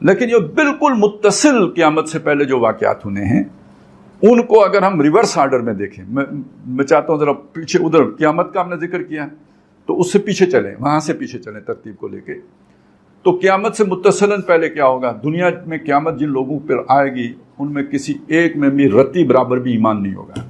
لیکن یہ بالکل متصل قیامت سے پہلے جو واقعات ہونے ہیں ان کو اگر ہم ریورس آرڈر میں دیکھیں، میں چاہتا ہوں ذرا پیچھے، ادھر قیامت کا ہم نے ذکر کیا تو اس سے پیچھے چلیں، وہاں سے پیچھے چلیں ترتیب کو لے کے. تو قیامت سے متصلاً پہلے کیا ہوگا؟ دنیا میں قیامت جن لوگوں پر آئے گی ان میں کسی ایک میں بھی رتی برابر بھی ایمان نہیں ہوگا.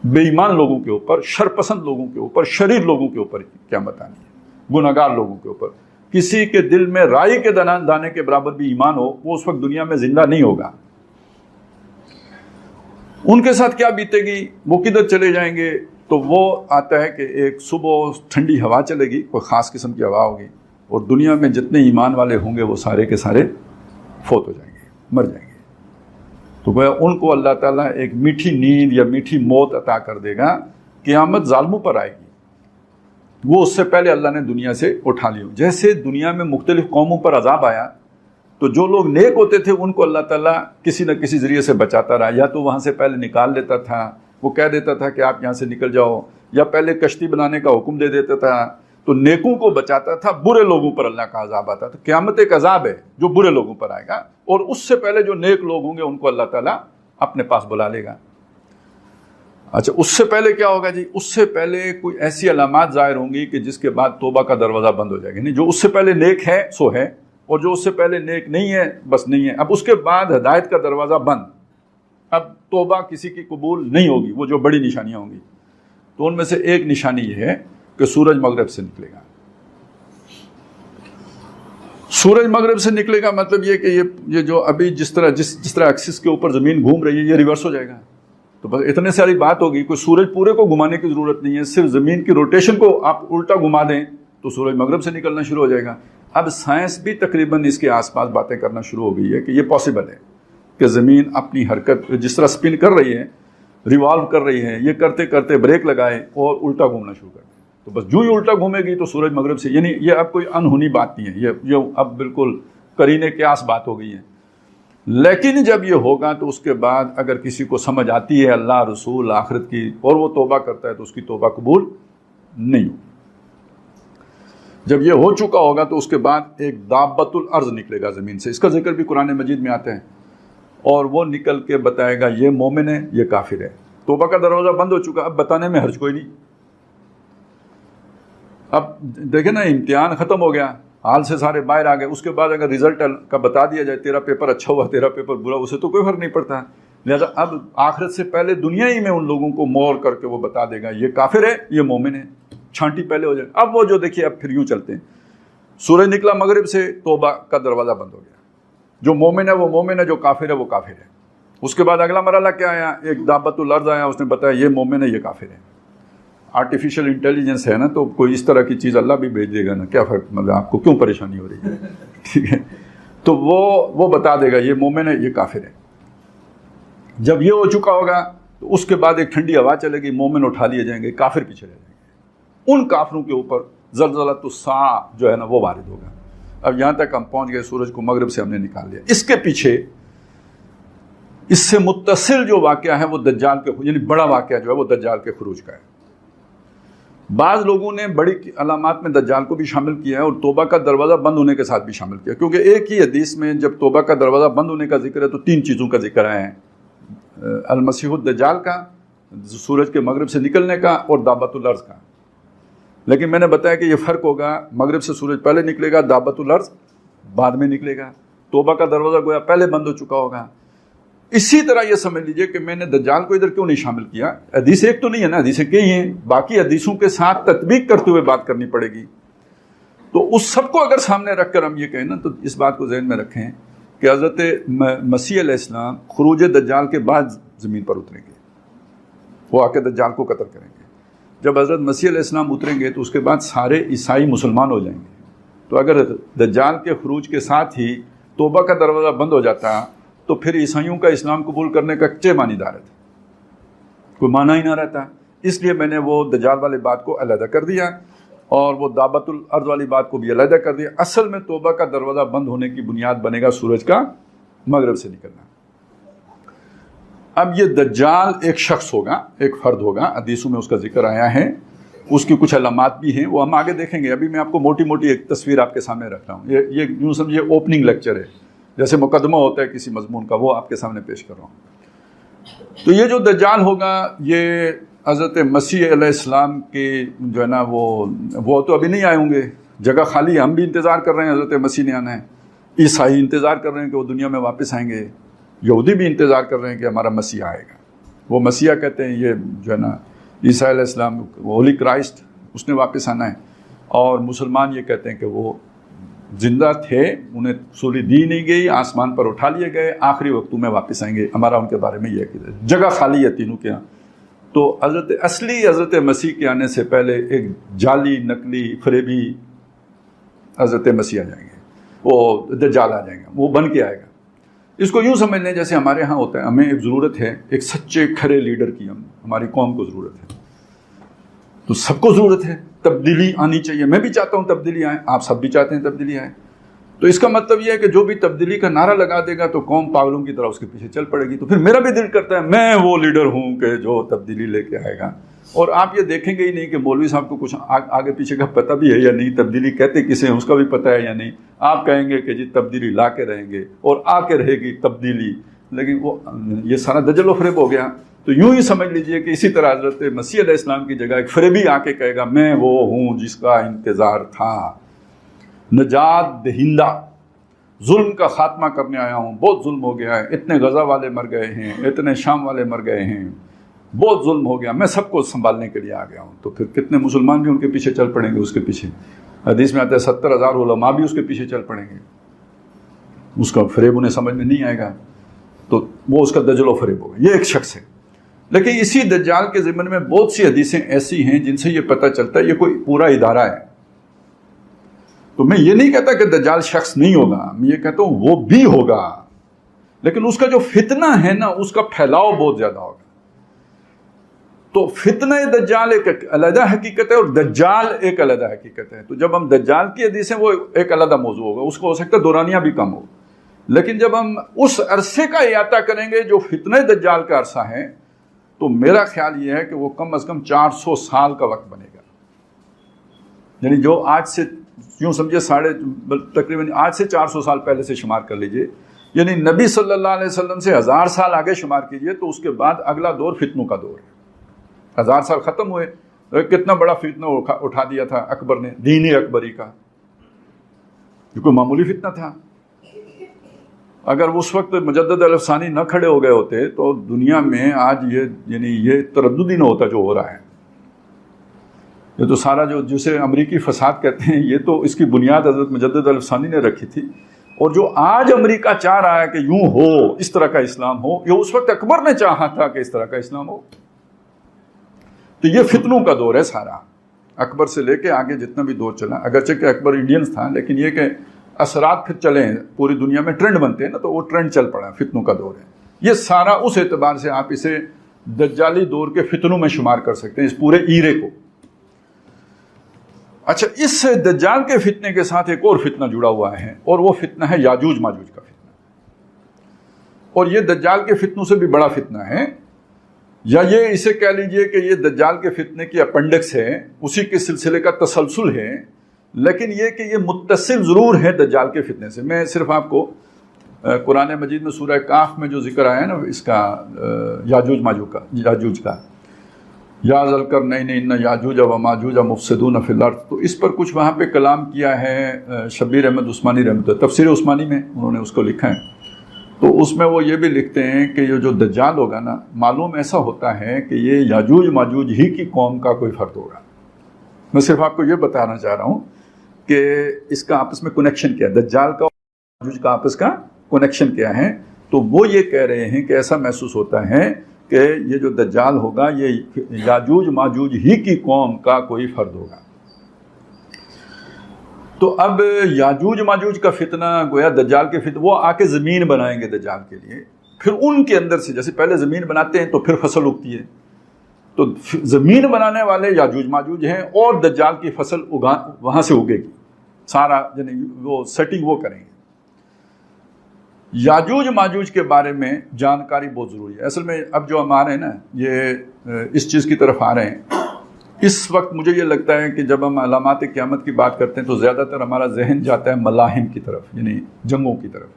بے ایمان لوگوں کے اوپر، شرپسند لوگوں کے اوپر، شریر لوگوں کے اوپر قیامت آنی ہے، گناہگار لوگوں کے اوپر. کسی کے دل میں رائی کے دانے کے برابر بھی ایمان ہو، وہ اس وقت دنیا میں زندہ نہیں ہوگا. ان کے ساتھ کیا بیتے گی؟ وہ کدھر چلے جائیں گے؟ تو وہ آتا ہے کہ ایک صبح ٹھنڈی ہوا چلے گی، کوئی خاص قسم کی ہوا ہوگی، اور دنیا میں جتنے ایمان والے ہوں گے وہ سارے کے سارے فوت ہو جائیں گے، مر جائیں گے. تو گویا ان کو اللہ تعالیٰ ایک میٹھی نیند یا میٹھی موت عطا کر دے گا. قیامت ظالموں پر آئے گی، وہ اس سے پہلے اللہ نے دنیا سے اٹھا لی. جیسے دنیا میں مختلف قوموں پر عذاب آیا تو جو لوگ نیک ہوتے تھے ان کو اللہ تعالیٰ کسی نہ کسی ذریعے سے بچاتا رہا، یا تو وہاں سے پہلے نکال لیتا تھا، وہ کہہ دیتا تھا کہ آپ یہاں سے نکل جاؤ، یا پہلے کشتی بنانے کا حکم دے دیتا تھا. تو نیکوں کو بچاتا تھا، برے لوگوں پر اللہ کا عذاب آتا تھا. قیامت ایک عذاب ہے جو برے لوگوں پر آئے گا، اور اس سے پہلے جو نیک لوگ ہوں گے ان کو اللہ تعالیٰ اپنے پاس بلا لے گا. اچھا، اس سے پہلے کیا ہوگا جی؟ اس سے پہلے کوئی ایسی علامات ظاہر ہوں گی کہ جس کے بعد توبہ کا دروازہ بند ہو جائے گا. نہیں، جو اس سے پہلے نیک ہے سو ہے، اور جو اس سے پہلے نیک نہیں ہے بس نہیں ہے. اب اس کے بعد ہدایت کا دروازہ بند، اب توبہ کسی کی قبول نہیں ہوگی. وہ جو بڑی نشانیاں ہوں گی، تو ان میں سے ایک نشانی یہ ہے کہ سورج مغرب سے نکلے گا. سورج مغرب سے نکلے گا مطلب یہ کہ یہ جو ابھی جس طرح ایکسس کے اوپر زمین گھوم رہی ہے یہ ریورس ہو جائے گا. تو بس اتنے ساری بات ہوگی. کوئی سورج پورے کو گھمانے کی ضرورت نہیں ہے، صرف زمین کی روٹیشن کو آپ الٹا گھما دیں تو سورج مغرب سے نکلنا شروع ہو جائے گا. اب سائنس بھی تقریباً اس کے آس پاس باتیں کرنا شروع ہو گئی ہے کہ یہ پاسبل ہے کہ زمین اپنی حرکت جس طرح سپن کر رہی ہے، ریوالو کر رہی ہے، یہ کرتے کرتے بریک لگائے اور الٹا گھومنا شروع کر دے. تو بس جو ہی الٹا گھومے گی تو سورج مغرب سے، یعنی یہ اب کوئی انہونی بات نہیں ہے، یہ اب بالکل قرینے قیاس بات ہو گئی ہے. لیکن جب یہ ہوگا تو اس کے بعد اگر کسی کو سمجھ آتی ہے اللہ، رسول، آخرت کی، اور وہ توبہ کرتا ہے تو اس کی توبہ قبول نہیں ہوگی. جب یہ ہو چکا ہوگا تو اس کے بعد ایک دابۃ الارض نکلے گا زمین سے. اس کا ذکر بھی قرآن مجید میں آتا ہے، اور وہ نکل کے بتائے گا یہ مومن ہے، یہ کافر ہے. توبہ کا دروازہ بند ہو چکا، اب بتانے میں حرج کوئی نہیں. اب دیکھیں نا، امتحان ختم ہو گیا، حال سے سارے باہر آ گئے. اس کے بعد اگر رزلٹ کا بتا دیا جائے تیرا پیپر اچھا ہوا، تیرا پیپر برا، اسے تو کوئی فرق نہیں پڑتا. لہٰذا اب آخرت سے پہلے دنیا ہی میں ان لوگوں کو مور کر کے وہ بتا دے گا یہ کافر ہے، یہ مومن ہے. چھانٹی پہلے ہو جائے. اب وہ جو دیکھیے، اب پھر یوں چلتے ہیں، سورج نکلا مغرب سے، توبہ کا دروازہ بند ہو گیا. جو مومن ہے وہ مومن ہے، جو کافر ہے وہ کافر ہے. اس کے بعد اگلا مرحلہ کیا آیا؟ ایک دابۃ الارض آیا، اس نے بتایا یہ مومن ہے، یہ کافر ہے. آرٹیفیشل انٹیلیجنس ہے نا، تو کوئی اس طرح کی چیز اللہ بھی بھیج دے گا نا، کیا فرق، مطلب آپ کو کیوں پریشانی ہو رہی ہے؟ ٹھیک ہے، تو وہ بتا دے گا یہ مومن ہے، یہ کافر ہے. جب یہ ہو چکا ہوگا تو اس کے بعد ایک ٹھنڈی ہوا چلے گی، مومن اٹھا لیے جائیں گے، کافر پیچھے رہ جائیں گے. ان کافروں کے اوپر زلزلۃ الساعہ جو ہے نا وہ وارد ہوگا. اب یہاں تک ہم پہنچ گئے، سورج کو مغرب سے ہم نے نکال لیا. اس کے پیچھے اس سے متصل جو واقعہ ہے وہ دجال کے، یعنی بڑا واقعہ جو ہے وہ دجال کے خروج کا ہے. بعض لوگوں نے بڑی علامات میں دجال کو بھی شامل کیا ہے اور توبہ کا دروازہ بند ہونے کے ساتھ بھی شامل کیا، کیونکہ ایک ہی حدیث میں جب توبہ کا دروازہ بند ہونے کا ذکر ہے تو 3 چیزوں کا ذکر آیا ہے: المسیح الدجال کا، سورج کے مغرب سے نکلنے کا، اور دابۃ الارض کا. لیکن میں نے بتایا کہ یہ فرق ہوگا، مغرب سے سورج پہلے نکلے گا، دابۃ الارض بعد میں نکلے گا. توبہ کا دروازہ گویا پہلے بند ہو چکا ہوگا. اسی طرح یہ سمجھ لیجئے کہ میں نے دجال کو ادھر کیوں نہیں شامل کیا. حدیث ایک تو نہیں ہے نا، حدیثیں کئی ہیں، باقی حدیثوں کے ساتھ تطبیق کرتے ہوئے بات کرنی پڑے گی. تو اس سب کو اگر سامنے رکھ کر ہم یہ کہیں نا، تو اس بات کو ذہن میں رکھیں کہ حضرت مسیح علیہ السلام خروج دجال کے بعد زمین پر اتریں گے، وہ آ کے دجال کو قتل کریں گے. جب حضرت مسیح علیہ السلام اتریں گے تو اس کے بعد سارے عیسائی مسلمان ہو جائیں گے. تو اگر دجال کے خروج کے ساتھ ہی توبہ کا دروازہ بند ہو جاتا تو پھر عیسائیوں کا اسلام قبول کرنے کا کچے معنی دار ہے، کوئی معنی ہی نہ رہتا. اس لیے میں نے وہ دجال والی بات کو علیحدہ کر دیا اور وہ دابۃ الارض والی بات کو بھی علیحدہ کر دیا. اصل میں توبہ کا دروازہ بند ہونے کی بنیاد بنے گا سورج کا مغرب سے نکلنا. اب یہ دجال ایک شخص ہوگا، ایک فرد ہوگا، حدیثوں میں اس کا ذکر آیا ہے اس کی کچھ علامات بھی ہیں، وہ ہم آگے دیکھیں گے. ابھی میں آپ کو موٹی موٹی ایک تصویر آپ کے سامنے رکھ رہا ہوں. یہ یوں سمجھیے اوپننگ لیکچر ہے، جیسے مقدمہ ہوتا ہے کسی مضمون کا، وہ آپ کے سامنے پیش کر رہا ہوں. تو یہ جو دجال ہوگا یہ حضرت مسیح علیہ السلام کے جو ہے نا وہ تو ابھی نہیں آئے ہوں گے، جگہ خالی ہے. ہم بھی انتظار کر رہے ہیں حضرت مسیح نے آنا ہے، عیسائی انتظار کر رہے ہیں کہ وہ دنیا میں واپس آئیں گے، یہودی بھی انتظار کر رہے ہیں کہ ہمارا مسیح آئے گا. وہ مسیح کہتے ہیں، یہ جو ہے نا عیسیٰ علیہ السلام ہولی کرائسٹ، اس نے واپس آنا ہے. اور مسلمان یہ کہتے ہیں کہ وہ زندہ تھے، انہیں سولی دی نہیں گئی، آسمان پر اٹھا لیے گئے، آخری وقتوں میں واپس آئیں گے. ہمارا ان کے بارے میں یہ عقیدہ ہے. جگہ خالی ہے تینوں کے ہاں. تو حضرت مسیح کے آنے سے پہلے ایک جعلی نقلی فریبی حضرت مسیح آ جائیں گے، وہ دجال آ جائیں گے، وہ بن کے آئے گا. اس کو یوں سمجھ لیں جیسے ہمارے ہاں ہوتا ہے، ہمیں ایک ضرورت ہے ایک سچے کھرے لیڈر کی، ہماری قوم کو ضرورت ہے. تو سب کو ضرورت ہے، تبدیلی آنی چاہیے. میں بھی چاہتا ہوں تبدیلی آئے، آپ سب بھی چاہتے ہیں تبدیلی آئے. تو اس کا مطلب یہ ہے کہ جو بھی تبدیلی کا نعرہ لگا دے گا تو قوم پاگلوں کی طرح اس کے پیچھے چل پڑے گی. تو پھر میرا بھی دل کرتا ہے میں وہ لیڈر ہوں کہ جو تبدیلی لے کے آئے گا. اور آپ یہ دیکھیں گے ہی نہیں کہ مولوی صاحب کو کچھ آگے پیچھے کا پتہ بھی ہے یا نہیں، تبدیلی کہتے کسے ہیں اس کا بھی پتہ ہے یا نہیں. آپ کہیں گے کہ جی تبدیلی لا کے رہیں گے اور آ کے رہے گی تبدیلی، لیکن وہ یہ سارا دجل و فریب ہو گیا. تو یوں ہی سمجھ لیجئے کہ اسی طرح حضرت مسیح علیہ السلام کی جگہ ایک فریبی آ کے کہے گا میں وہ ہوں جس کا انتظار تھا، نجات دہندہ، ظلم کا خاتمہ کرنے آیا ہوں. بہت ظلم ہو گیا ہے، اتنے غزہ والے مر گئے ہیں، اتنے شام والے مر گئے ہیں، بہت ظلم ہو گیا، میں سب کو سنبھالنے کے لیے آ گیا ہوں. تو پھر کتنے مسلمان بھی ان کے پیچھے چل پڑیں گے. اس کے پیچھے حدیث میں آتا ہے 70,000 علماء بھی اس کے پیچھے چل پڑیں گے. اس کا فریب انہیں سمجھ میں نہیں آئے گا تو وہ اس کا دجل و فریب ہوگا. یہ ایک شخص ہے. لیکن اسی دجال کے ضمن میں بہت سی حدیثیں ایسی ہیں جن سے یہ پتہ چلتا ہے یہ کوئی پورا ادارہ ہے. تو میں یہ نہیں کہتا کہ دجال شخص نہیں ہوگا، میں یہ کہتا ہوں وہ بھی ہوگا، لیکن اس کا جو فتنہ ہے نا اس کا پھیلاؤ بہت زیادہ ہوگا. تو فتنہ دجال ایک علیحدہ حقیقت ہے اور دجال ایک علیحدہ حقیقت ہے. تو جب ہم دجال کی حدیثیں وہ ایک علیحدہ موضوع ہوگا، اس کو ہو سکتا ہے دورانیہ بھی کم ہو. لیکن جب ہم اس عرصے کا احاطہ کریں گے جو فتنہ دجال کا عرصہ ہے تو میرا خیال یہ ہے کہ وہ کم از کم 400 سال کا وقت بنے گا. یعنی جو آج سے یوں سمجھے تقریباً آج سے 400 سال پہلے سے شمار کر لیجئے، یعنی نبی صلی اللہ علیہ وسلم سے 1000 سال آگے شمار کیجئے تو اس کے بعد اگلا دور فتنوں کا دور ہے. 1000 سال ختم ہوئے، کتنا بڑا فتنہ اٹھا دیا تھا اکبر نے، دین اکبری کا. یہ کوئی معمولی فتنہ تھا. اگر اس وقت مجدد الفسانی نہ کھڑے ہو گئے ہوتے تو دنیا میں آج یہ تردد ہی نہ ہوتا جو ہو رہا ہے. یہ تو سارا جسے امریکی فساد کہتے ہیں یہ تو اس کی بنیاد حضرت مجدد الفسانی نے رکھی تھی. اور جو آج امریکہ چاہ رہا ہے کہ یوں ہو، اس طرح کا اسلام ہو، یہ اس وقت اکبر نے چاہا تھا کہ اس طرح کا اسلام ہو. تو یہ فتنوں کا دور ہے سارا، اکبر سے لے کے آگے جتنا بھی دور چلا. اگرچہ کہ اکبر انڈینز تھا لیکن یہ کہ اثرات پھر چلے ہیں پوری دنیا میں، ٹرینڈ بنتے ہیں نا، تو وہ ٹرینڈ چل پڑا، فتنوں کا دور ہے. یہ سارا اس اعتبار سے آپ اسے دجالی دور کے فتنوں میں شمار کر سکتے ہیں، اس پورے ایرے کو. اچھا، اس دجال کے فتنے کے ساتھ ایک اور فتنہ جڑا ہوا ہے اور وہ فتنہ ہے یاجوج ماجوج کا فتنہ. اور یہ دجال کے فتنوں سے بھی بڑا فتنہ ہے، یا یہ اسے کہہ لیجئے کہ یہ دجال کے فتنے کی اپنڈکس ہے، اسی کے سلسلے کا تسلسل ہے. لیکن یہ کہ یہ متصل ضرور ہے دجال کے فتنے سے. میں صرف آپ کو قرآن مجید میں سورہ کاف میں جو ذکر آیا ہے نا اس کا یاجوج کا یا ذوالقرنین ان یاجوج و ماجوج مفسدون فی الارض، تو اس پر کچھ وہاں پہ کلام کیا ہے شبیر احمد عثمانی رحمۃ اللہ، تفسیر عثمانی میں انہوں نے اس کو لکھا ہے. تو اس میں وہ یہ بھی لکھتے ہیں کہ یہ جو دجال ہوگا نا، معلوم ایسا ہوتا ہے کہ یہ یاجوج ماجوج ہی کی قوم کا کوئی فرد ہوگا. میں صرف آپ کو یہ بتانا چاہ رہا ہوں کہ اس کا آپس میں کنیکشن کیا ہے، دجال کا اور یاجوج کا آپس کا کنیکشن کیا ہے. تو وہ یہ کہہ رہے ہیں کہ ایسا محسوس ہوتا ہے کہ یہ جو دجال ہوگا یہ یاجوج ماجوج ہی کی قوم کا کوئی فرد ہوگا. تو اب یاجوج ماجوج کا فتنہ گویا دجال کے فتنہ، وہ آ کے زمین بنائیں گے دجال کے لیے. پھر ان کے اندر سے جیسے پہلے زمین بناتے ہیں تو پھر فصل اگتی ہے، تو زمین بنانے والے یاجوج ماجوج ہیں اور دجال کی فصل وہاں سے اگے گی. سارا یعنی وہ سیٹنگ وہ کریں گے. یاجوج ماجوج کے بارے میں جانکاری بہت ضروری ہے. اصل میں اب جو ہم آ رہے ہیں نا، یہ اس چیز کی طرف آ رہے ہیں اس وقت مجھے یہ لگتا ہے کہ جب ہم علامات قیامت کی بات کرتے ہیں تو زیادہ تر ہمارا ذہن جاتا ہے ملاحم کی طرف، یعنی جنگوں کی طرف،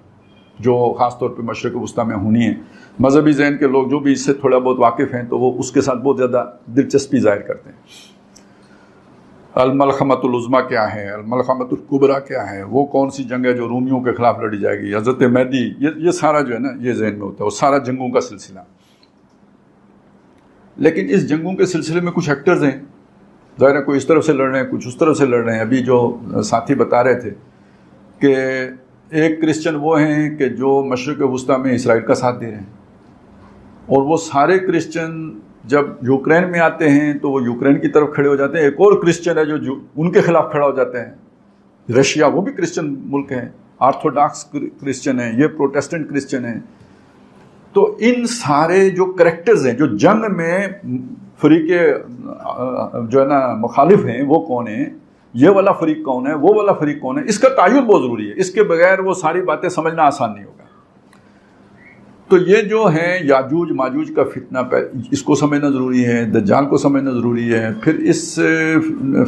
جو خاص طور پہ مشرق وسطیٰ میں ہونی ہے. مذہبی ذہن کے لوگ جو بھی اس سے تھوڑا بہت واقف ہیں تو وہ اس کے ساتھ بہت زیادہ دلچسپی ظاہر کرتے ہیں. الملحمۃ العظمیٰ کیا ہے، الملحمۃ الکبریٰ کیا ہے، وہ کون سی جنگ ہے جو رومیوں کے خلاف لڑی جائے گی، حضرت مہدی، یہ سارا جو ہے نا یہ ذہن میں ہوتا ہے، وہ سارا جنگوں کا سلسلہ. لیکن اس جنگوں کے سلسلے میں کچھ ایکٹرز ہیں، ظاہر ہے کوئی اس طرف سے لڑ رہے ہیں، کچھ اس طرف سے لڑ رہے ہیں. ابھی جو ساتھی بتا رہے تھے کہ ایک کرسچن وہ ہیں کہ جو مشرق وسطیٰ میں اسرائیل کا ساتھ دے رہے ہیں، اور وہ سارے کرسچن جب یوکرین میں آتے ہیں تو وہ یوکرین کی طرف کھڑے ہو جاتے ہیں. ایک اور کرسچن ہے جو ان کے خلاف کھڑا ہو جاتے ہیں. رشیا وہ بھی کرسچن ملک ہے، آرتھوڈاکس کرسچن ہیں، یہ پروٹیسٹنٹ کرسچن ہیں. تو ان سارے جو کریکٹرز ہیں جو جنگ میں فریق جو ہے نا مخالف ہیں وہ کون ہیں، یہ والا فریق کون ہے، وہ والا فریق کون ہے، اس کا تعین بہت ضروری ہے. اس کے بغیر وہ ساری باتیں سمجھنا آسان نہیں ہوگا. تو یہ جو ہے یاجوج ماجوج کا فتنہ، اس کو سمجھنا ضروری ہے، دجال کو سمجھنا ضروری ہے. پھر اس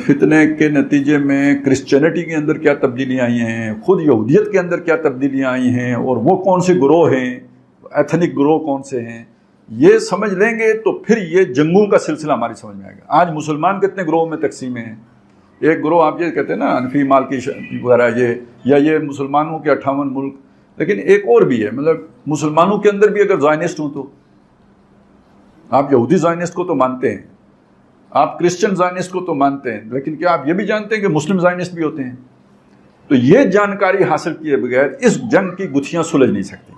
فتنے کے نتیجے میں کرسچینٹی کے اندر کیا تبدیلیاں آئی ہیں، خود یہودیت کے اندر کیا تبدیلیاں آئی ہیں، اور وہ کون سے گروہ ہیں، ایتھنک گروہ کون سے ہیں، یہ سمجھ لیں گے تو پھر یہ جنگوں کا سلسلہ ہماری سمجھ میں آئے گا. آج مسلمان کتنے گروہ میں تقسیم ہیں؟ ایک گروہ آپ یہ کہتے ہیں نا انفی مالکی وغیرہ، یہ مسلمانوں کے 58 ملک. لیکن ایک اور بھی ہے، مطلب مسلمانوں کے اندر بھی اگر زائنسٹ ہوں تو آپ یہودی زائنسٹ کو تو مانتے ہیں، آپ کرسچن زائنسٹ کو تو مانتے ہیں، لیکن کیا آپ یہ بھی جانتے ہیں کہ مسلم زائنسٹ بھی ہوتے ہیں؟ تو یہ جانکاری حاصل کیے بغیر اس جنگ کی گتھیاں سلجھ نہیں سکتی،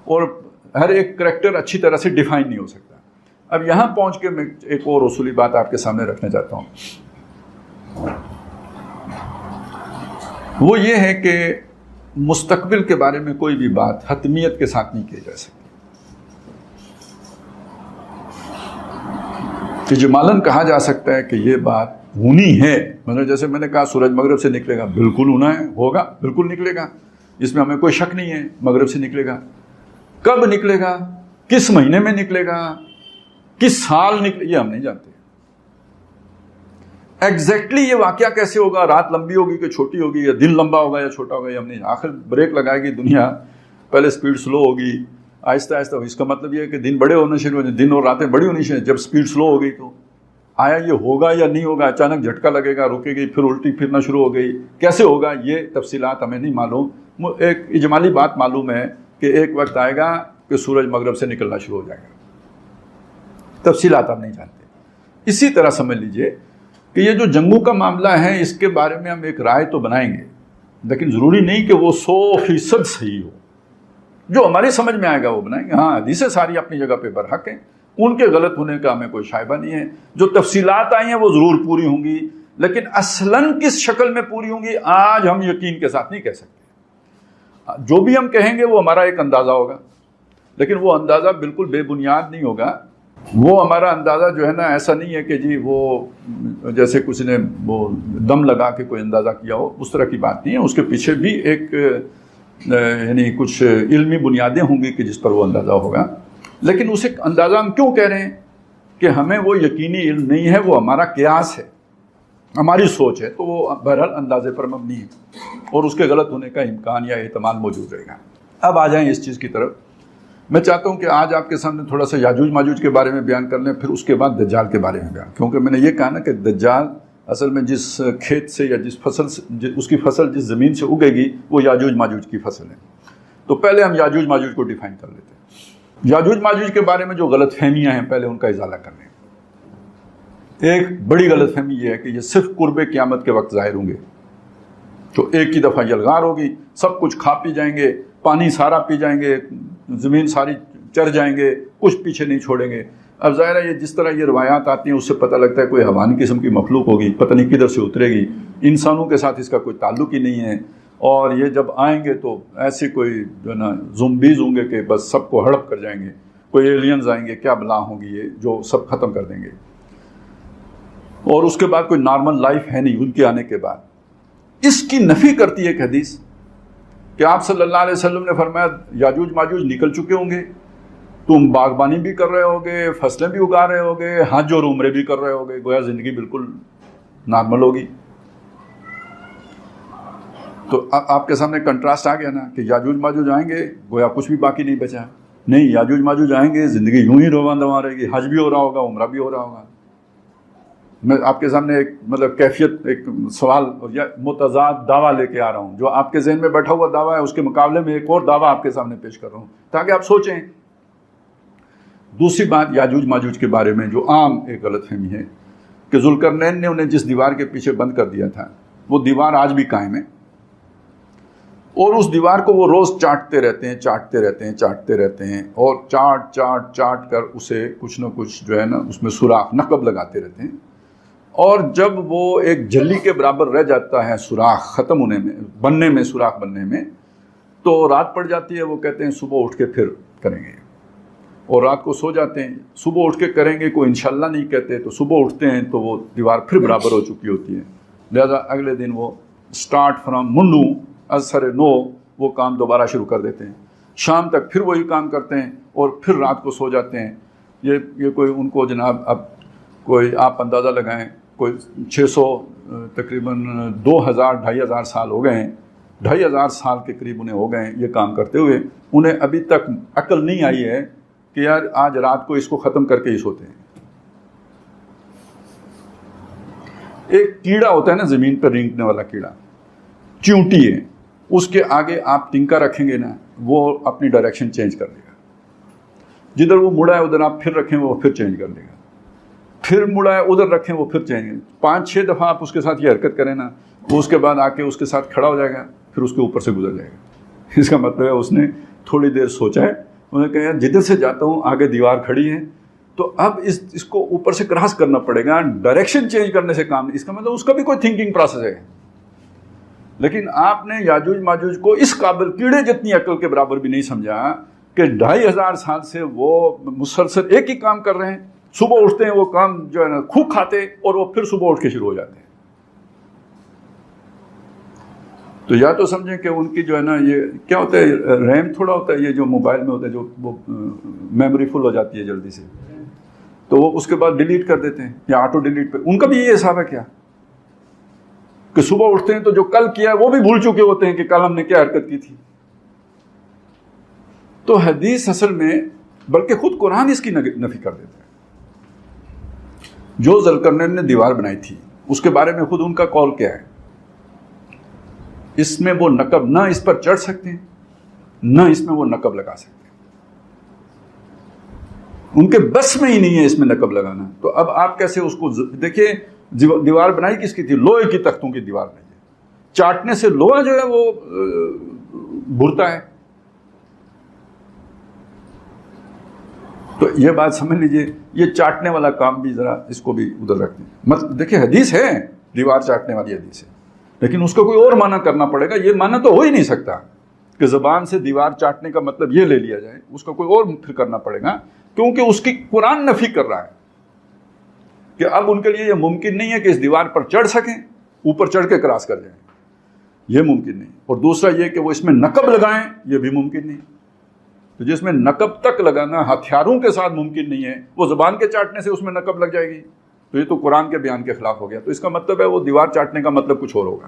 اور ہر ایک کریکٹر اچھی طرح سے ڈیفائن نہیں ہو سکتا. اب یہاں پہنچ کے میں ایک اور اصولی بات آپ کے سامنے رکھنا چاہتا ہوں. وہ یہ ہے کہ مستقبل کے بارے میں کوئی بھی بات حتمیت کے ساتھ نہیں کی جا سکتی. اجمالاً کہا جا سکتا ہے کہ یہ بات ہونی ہے، مطلب جیسے میں نے کہا سورج مغرب سے نکلے گا، بالکل ہونا ہے، ہوگا، بالکل نکلے گا، اس میں ہمیں کوئی شک نہیں ہے. مغرب سے نکلے گا، کب نکلے گا، کس مہینے میں نکلے گا، کس سال نکلے، یہ ہم نہیں جانتے. ایگزیکٹلی یہ واقعہ کیسے ہوگا، رات لمبی ہوگی کہ چھوٹی ہوگی، یا دن لمبا ہوگا یا چھوٹا ہوگا، یہ ہم نہیں. آخر بریک لگائے گی دنیا، پہلے سپیڈ سلو ہوگی، آہستہ آہستہ. اس کا مطلب یہ ہے کہ دن بڑے ہونے شروع ہو جائیں، دن اور راتیں بڑی ہونی شروع. جب سپیڈ سلو ہو گئی تو آیا یہ ہوگا یا نہیں ہوگا، اچانک جھٹکا لگے گا، رکے گی، پھر الٹی پھرنا شروع ہو گئی، کیسے ہوگا یہ تفصیلات ہمیں نہیں معلوم. ایک اجمالی بات معلوم ہے کہ ایک وقت آئے گا کہ سورج مغرب سے نکلنا شروع ہو جائے گا، تفصیلات ہم نہیں جانتے. اسی طرح سمجھ لیجئے کہ یہ جو جنگوں کا معاملہ ہے اس کے بارے میں ہم ایک رائے تو بنائیں گے، لیکن ضروری نہیں کہ وہ 100% صحیح ہو. جو ہماری سمجھ میں آئے گا وہ بنائیں گے. ہاں، حدیثیں ساری اپنی جگہ پہ برحق ہیں، ان کے غلط ہونے کا ہمیں کوئی شائبہ نہیں ہے. جو تفصیلات آئی ہیں وہ ضرور پوری ہوں گی، لیکن اصلاً کس شکل میں پوری ہوں گی آج ہم یقین کے ساتھ نہیں کہہ سکتے. جو بھی ہم کہیں گے وہ ہمارا ایک اندازہ ہوگا، لیکن وہ اندازہ بالکل بے بنیاد نہیں ہوگا. وہ ہمارا اندازہ جو ہے نا ایسا نہیں ہے کہ جی وہ جیسے کچھ نے وہ دم لگا کے کوئی اندازہ کیا ہو، اس طرح کی بات نہیں ہے. اس کے پیچھے بھی ایک یعنی کچھ علمی بنیادیں ہوں گی کہ جس پر وہ اندازہ ہوگا. لیکن اسے اندازہ ہم کیوں کہہ رہے ہیں کہ ہمیں وہ یقینی علم نہیں ہے، وہ ہمارا قیاس ہے، ہماری سوچ ہے، تو وہ بہرحال اندازے پر مبنی ہے اور اس کے غلط ہونے کا امکان یا احتمال موجود رہے گا. اب آ جائیں اس چیز کی طرف. میں چاہتا ہوں کہ آج آپ کے سامنے تھوڑا سا یاجوج ماجوج کے بارے میں بیان کر لیں، پھر اس کے بعد دجال کے بارے میں بیان، کیونکہ میں نے یہ کہا نا کہ دجال اصل میں جس کھیت سے یا جس فصل سے اس کی فصل جس زمین سے اگے گی وہ یاجوج ماجوج کی فصل ہے. تو پہلے ہم یاجوج ماجوج کو ڈیفائن کر لیتے ہیں. یاجوج ماجوج کے بارے میں جو غلط فہمیاں ہیں پہلے ان کا ازالہ کر لیں. ایک بڑی غلط فہمی یہ ہے کہ یہ صرف قرب قیامت کے وقت ظاہر ہوں گے، تو ایک ہی دفعہ یلغار ہوگی، سب کچھ کھا پی جائیں گے، پانی سارا پی جائیں گے، زمین ساری چر جائیں گے، کچھ پیچھے نہیں چھوڑیں گے. اب ظاہر ہے یہ جس طرح یہ روایات آتی ہیں اس سے پتہ لگتا ہے کوئی حیوانی قسم کی مخلوق ہوگی، پتہ نہیں کدھر سے اترے گی، انسانوں کے ساتھ اس کا کوئی تعلق ہی نہیں ہے. اور یہ جب آئیں گے تو ایسے کوئی جو ہے نا زومبیز ہوں گے کہ بس سب کو ہڑپ کر جائیں گے. کوئی ایلینز آئیں گے، کیا بلا ہوں گی یہ جو سب ختم کر دیں گے. اور اس کے بعد کوئی نارمل لائف ہے نہیں ان کے آنے کے بعد. اس کی نفی کرتی ہے ایک حدیث کہ آپ صلی اللہ علیہ وسلم نے فرمایا یاجوج ماجوج نکل چکے ہوں گے تم باغبانی بھی کر رہے ہوگے، فصلیں بھی اگا رہے ہوگے، حج اور عمرے بھی کر رہے ہوگے، گویا زندگی بالکل نارمل ہوگی۔ تو آپ کے سامنے کنٹراسٹ آ گیا نا کہ یاجوج ماجوج آئیں گے، گویا کچھ بھی باقی نہیں بچا۔ نہیں، یاجوج ماجوج آئیں گے، زندگی یوں ہی رواں دواں رہے گی، حج بھی ہو رہا ہوگا، عمرہ بھی ہو رہا ہوگا۔ میں آپ کے سامنے ایک کیفیت، ایک سوال یا متضاد دعویٰ لے کے آ رہا ہوں، جو آپ کے ذہن میں بیٹھا ہوا دعویٰ ہے اس کے مقابلے میں ایک اور دعویٰ آپ کے سامنے پیش کر رہا ہوں تاکہ آپ سوچیں۔ دوسری بات یاجوج ماجوج کے بارے میں جو عام ایک غلط فہمی ہے کہ ذوالقرنین نے انہیں جس دیوار کے پیچھے بند کر دیا تھا وہ دیوار آج بھی قائم ہے، اور اس دیوار کو وہ روز چاٹتے رہتے ہیں اور چاٹ کر اسے کچھ نہ کچھ جو ہے نا اس میں سوراخ نقب لگاتے رہتے ہیں، اور جب وہ ایک جھلی کے برابر رہ جاتا ہے سوراخ ختم ہونے میں سوراخ بننے میں، تو رات پڑ جاتی ہے، وہ کہتے ہیں صبح اٹھ کے پھر کریں گے، اور رات کو سو جاتے ہیں، صبح اٹھ کے کریں گے، کوئی انشاءاللہ نہیں کہتے، تو صبح اٹھتے ہیں تو وہ دیوار پھر برابر ہو چکی ہوتی ہے، لہذا اگلے دن وہ سٹارٹ فرام منو اثر نو وہ کام دوبارہ شروع کر دیتے ہیں، شام تک پھر وہی کام کرتے ہیں اور پھر رات کو سو جاتے ہیں۔ یہ کوئی ان کو جناب اب کوئی آپ اندازہ لگائیں، کوئی 600 تقریباً 2000-2500 سال ہو گئے ہیں، 2500 سال کے قریب انہیں ہو گئے ہیں یہ کام کرتے ہوئے، انہیں ابھی تک عقل نہیں آئی ہے کہ یار آج رات کو اس کو ختم کر کے ہی سوتے ہیں۔ ایک کیڑا ہوتا ہے نا زمین پر رینگنے والا کیڑا، چیونٹی ہے، اس کے آگے آپ ٹنکا رکھیں گے نا وہ اپنی ڈائریکشن چینج کر لے گا، جدھر وہ مڑا ہے ادھر آپ پھر رکھیں وہ پھر چینج کر لے گا، پھر مڑا ہے ادھر رکھیں وہ پھر چینج، 5-6 دفعہ آپ اس کے ساتھ یہ حرکت کریں نا، وہ اس کے بعد آ کے اس کے ساتھ کھڑا ہو جائے گا، پھر اس کے اوپر سے گزر جائے گا۔ اس کا مطلب ہے اس نے تھوڑی دیر سوچا ہے، انہوں نے کہا یار جدھر سے جاتا ہوں آگے دیوار کھڑی ہے تو اب اس کو اوپر سے کراس کرنا پڑے گا، ڈائریکشن چینج کرنے سے کام نہیں، اس کا مطلب اس کا بھی کوئی تھنکنگ پروسیس ہے۔ لیکن آپ نے یاجوج ماجوج کو اس قابل کیڑے جتنی عقل کے برابر بھی نہیں سمجھا کہ 2500 سال سے وہ مسلسل ایک ہی کام کر رہے ہیں، صبح اٹھتے ہیں وہ کام جو ہے نا خوب کھاتے اور وہ پھر صبح اٹھ کے شروع ہو جاتے ہیں۔ تو یا تو سمجھیں کہ ان کی جو ہے نا یہ کیا ہوتا ہے، ریم تھوڑا ہوتا ہے، یہ جو موبائل میں ہوتا ہے جو وہ میموری فل ہو جاتی ہے جلدی سے، تو وہ اس کے بعد ڈیلیٹ کر دیتے ہیں یا آٹو ڈیلیٹ پہ، ان کا بھی یہ حساب ہے کیا کہ صبح اٹھتے ہیں تو جو کل کیا ہے وہ بھی بھول چکے ہوتے ہیں کہ کل ہم نے کیا حرکت کی تھی۔ تو حدیث اصل میں بلکہ خود قرآن اس کی نفی کر دیتا ہے۔ جو ذوالقرنین نے دیوار بنائی تھی اس کے بارے میں خود ان کا قول کیا ہے، اس میں وہ نقب نہ اس پر چڑھ سکتے ہیں نہ اس میں وہ نقب لگا سکتے ہیں، ان کے بس میں ہی نہیں ہے اس میں نقب لگانا۔ تو اب آپ کیسے اس کو دیکھیے، دیوار بنائی کس کی تھی؟ لوہے کی تختوں کی دیوار بنائی ہے، چاٹنے سے لوہا جو ہے وہ بھرتا ہے۔ تو یہ بات سمجھ لیجئے، یہ چاٹنے والا کام بھی ذرا اس کو بھی ادھر رکھ دیں۔ مطلب دیکھیں حدیث ہے، دیوار چاٹنے والی حدیث ہے، لیکن اس کو کوئی اور معنی کرنا پڑے گا، یہ معنی تو ہو ہی نہیں سکتا کہ زبان سے دیوار چاٹنے کا مطلب یہ لے لیا جائے، اس کا کوئی اور پھر کرنا پڑے گا، کیونکہ اس کی قرآن نفی کر رہا ہے کہ اب ان کے لیے یہ ممکن نہیں ہے کہ اس دیوار پر چڑھ سکیں، اوپر چڑھ کے کراس کر جائیں، یہ ممکن نہیں۔ اور دوسرا یہ کہ وہ اس میں نقب لگائیں، یہ بھی ممکن نہیں۔ تو جس میں نقب تک لگانا ہتھیاروں کے ساتھ ممکن نہیں ہے، وہ زبان کے چاٹنے سے اس میں نقب لگ جائے گی، تو یہ تو قرآن کے بیان کے خلاف ہو گیا۔ تو اس کا مطلب ہے وہ دیوار چاٹنے کا مطلب کچھ اور ہوگا۔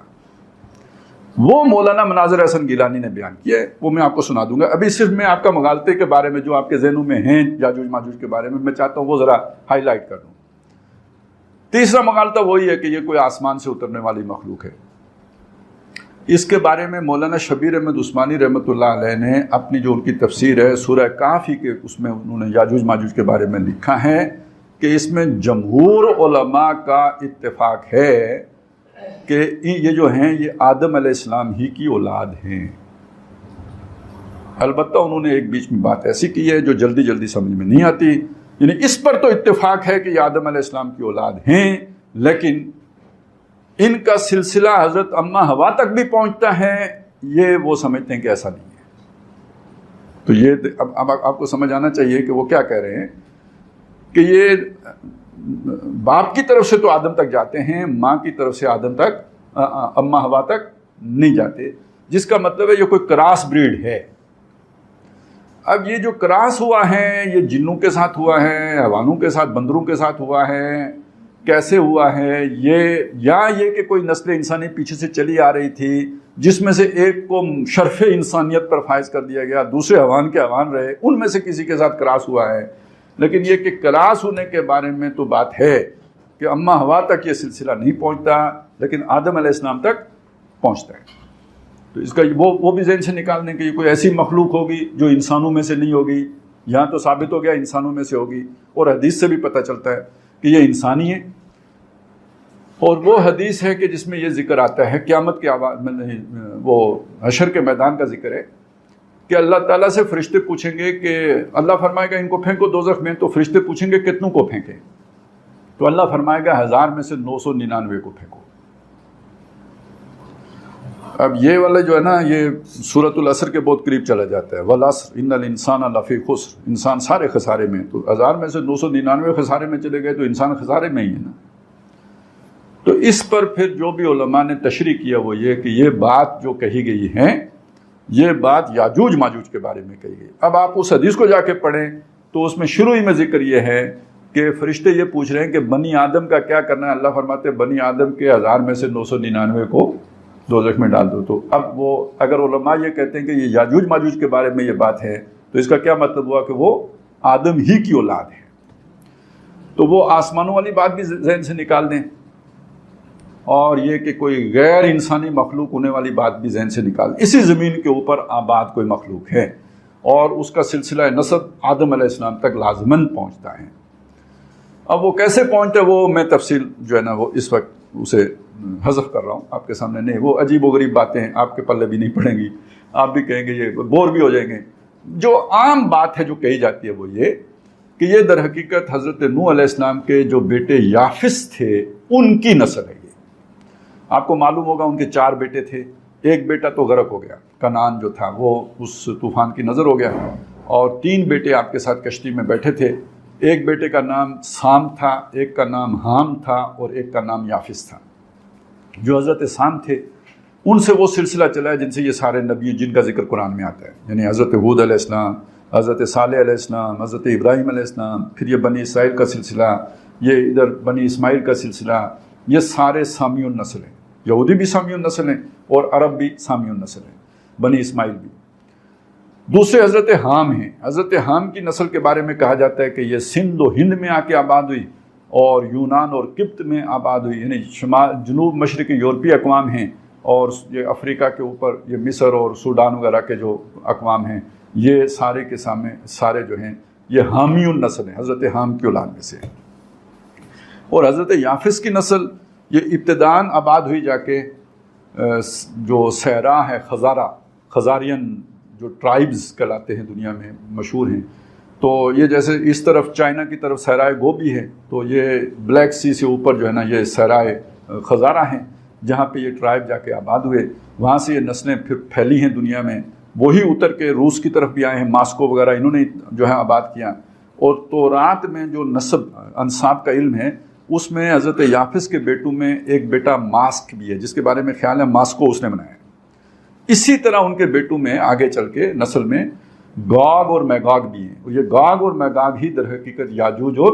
وہ مولانا مناظر احسن گیلانی نے بیان کیا ہے، وہ میں آپ کو سنا دوں گا۔ ابھی صرف میں آپ کا مغالطے کے بارے میں جو آپ کے ذہنوں میں ہیں یاجوج ماجوج کے بارے میں چاہتا ہوں وہ ذرا ہائی لائٹ کر دوں۔ تیسرا مغالطہ وہی ہے کہ یہ کوئی آسمان سے اترنے والی مخلوق ہے۔ اس کے بارے میں مولانا شبیر احمد عثمانی رحمۃ اللہ علیہ نے اپنی جو ان کی تفسیر ہے سورہ کافی کے، اس میں انہوں نے یاجوج ماجوج کے بارے میں لکھا ہے کہ اس میں جمہور علماء کا اتفاق ہے کہ یہ جو ہیں یہ آدم علیہ السلام ہی کی اولاد ہیں۔ البتہ انہوں نے ایک بیچ میں بات ایسی کی ہے جو جلدی جلدی سمجھ میں نہیں آتی، یعنی اس پر تو اتفاق ہے کہ یہ آدم علیہ السلام کی اولاد ہیں، لیکن ان کا سلسلہ حضرت اماں حوا تک بھی پہنچتا ہے، یہ وہ سمجھتے ہیں کہ ایسا نہیں ہے۔ تو یہ اب آپ کو سمجھ آنا چاہیے کہ وہ کیا کہہ رہے ہیں کہ یہ باپ کی طرف سے تو آدم تک جاتے ہیں، ماں کی طرف سے آدم تک اماں حوا تک نہیں جاتے، جس کا مطلب ہے یہ کوئی کراس بریڈ ہے۔ اب یہ جو کراس ہوا ہے یہ جنوں کے ساتھ ہوا ہے، حیوانوں کے ساتھ، بندروں کے ساتھ ہوا ہے، کیسے ہوا ہے یہ کہ کوئی نسل انسانی پیچھے سے چلی آ رہی تھی جس میں سے ایک کو شرف انسانیت پر فائز کر دیا گیا، دوسرے حیوان کے حیوان رہے، ان میں سے کسی کے ساتھ کراس ہوا ہے. لیکن یہ کہ کراس ہونے کے بارے میں تو بات ہے کہ اما ہوا تک یہ سلسلہ نہیں پہنچتا لیکن آدم علیہ السلام تک پہنچتا ہے. تو اس کا وہ بھی ذہن سے نکالنے کہ یہ کوئی ایسی مخلوق ہوگی جو انسانوں میں سے نہیں ہوگی. یہاں تو ثابت ہو گیا انسانوں میں سے ہوگی، اور حدیث سے بھی پتہ چلتا ہے کہ یہ انسانی ہے. اور وہ حدیث ہے کہ جس میں یہ ذکر آتا ہے قیامت کے وہ حشر کے میدان کا ذکر ہے کہ اللہ تعالیٰ سے فرشتے پوچھیں گے کہ اللہ فرمائے گا ان کو پھینکو دوزخ میں، تو فرشتے پوچھیں گے کتنوں کو پھینکیں؟ تو اللہ فرمائے گا 1000 میں سے 999 کو پھینکو. اب یہ والا جو ہے نا یہ سورۃ العصر کے بہت قریب چلا جاتا ہے. والعصر ان الانسان لفی خسر، انسان سارے خسارے میں. تو 1000 میں سے 999 خسارے میں چلے گئے تو انسان خسارے میں ہی ہے نا. تو اس پر پھر جو بھی علماء نے تشریح کیا وہ یہ کہ یہ بات جو کہی گئی ہے یہ بات یاجوج ماجوج کے بارے میں کہی گئی. اب آپ اس حدیث کو جا کے پڑھیں تو اس میں شروع ہی میں ذکر یہ ہے کہ فرشتے یہ پوچھ رہے ہیں کہ بنی آدم کا کیا کرنا ہے. اللہ فرماتے ہیں بنی آدم کے 1000 میں سے 999 کو دوزخ میں ڈال دو. تو اب وہ اگر علماء یہ کہتے ہیں کہ یہ یاجوج ماجوج کے بارے میں یہ بات ہے تو اس کا کیا مطلب ہوا کہ وہ آدم ہی کی اولاد ہے. تو وہ آسمانوں والی بات بھی ذہن سے نکال دیں اور یہ کہ کوئی غیر انسانی مخلوق ہونے والی بات بھی ذہن سے نکال دیں. اسی زمین کے اوپر آباد کوئی مخلوق ہے اور اس کا سلسلہ نسب آدم علیہ السلام تک لازماً پہنچتا ہے. اب وہ کیسے پہنچتا ہے وہ میں تفصیل جو ہے نا وہ اس وقت اسے حذف کر رہا ہوں آپ کے سامنے. نہیں، وہ عجیب و غریب باتیں ہیں، آپ کے پلے بھی نہیں پڑیں گی، آپ بھی کہیں گے یہ بور بھی ہو جائیں گے. جو عام بات ہے جو کہی جاتی ہے وہ یہ کہ یہ در حقیقت حضرت نوح علیہ السلام کے جو بیٹے یافس تھے ان کی نسل ہے. یہ آپ کو معلوم ہوگا ان کے 4 بیٹے تھے. ایک بیٹا تو غرق ہو گیا، کنعان جو تھا وہ اس طوفان کی نظر ہو گیا، اور 3 بیٹے آپ کے ساتھ کشتی میں بیٹھے تھے. ایک بیٹے کا نام سام تھا، ایک کا نام حام تھا اور ایک کا نام یافس تھا. جو حضرت سام تھے ان سے وہ سلسلہ چلا ہے جن سے یہ سارے نبی جن کا ذکر قرآن میں آتا ہے، یعنی حضرت ہود علیہ السلام، حضرت صالح علیہ السلام، حضرت ابراہیم علیہ السلام، پھر یہ بنی اسرائیل کا سلسلہ، یہ ادھر بنی اسماعیل کا سلسلہ. یہ سارے سامی النسل ہیں. یہودی بھی سامی النسل ہیں اور عرب بھی سامی النسل ہیں، بنی اسماعیل بھی. دوسرے حضرت حام ہیں. حضرت حام کی نسل کے بارے میں کہا جاتا ہے کہ یہ سندھ و ہند میں آ کے آباد ہوئی اور یونان اور قبط میں آباد ہوئی، یعنی جنوب مشرقی یورپی اقوام ہیں، اور یہ افریقہ کے اوپر یہ مصر اور سوڈان وغیرہ کے جو اقوام ہیں یہ سارے کے سامنے سارے جو ہیں یہ حامی النسل ہیں، حضرت حام کی اولاد میں سے. اور حضرت یافس کی نسل یہ ابتداً آباد ہوئی جا کے جو صحرا ہے خزارین جو ٹرائبز کہلاتے ہیں دنیا میں مشہور ہیں. تو یہ جیسے اس طرف چائنا کی طرف صحرائے گوبی ہے تو یہ بلیک سی سے اوپر جو ہے نا یہ صحرائے خزارہ ہیں جہاں پہ یہ ٹرائب جا کے آباد ہوئے. وہاں سے یہ نسلیں پھر پھیلی ہیں دنیا میں. وہی اتر کے روس کی طرف بھی آئے ہیں، ماسکو وغیرہ انہوں نے جو ہے آباد کیا. اور تورات میں جو نسب انساب کا علم ہے اس میں حضرت یافس کے بیٹوں میں ایک بیٹا ماسک بھی ہے جس کے بارے میں خیال ہے ماسکو اس نے بنایا. اسی طرح ان کے بیٹوں میں آگے چل کے نسل میں گاگ اور میگاگ بھی ہیں. یہ گاگ اور میگاگ ہی در حقیقت یاجوج اور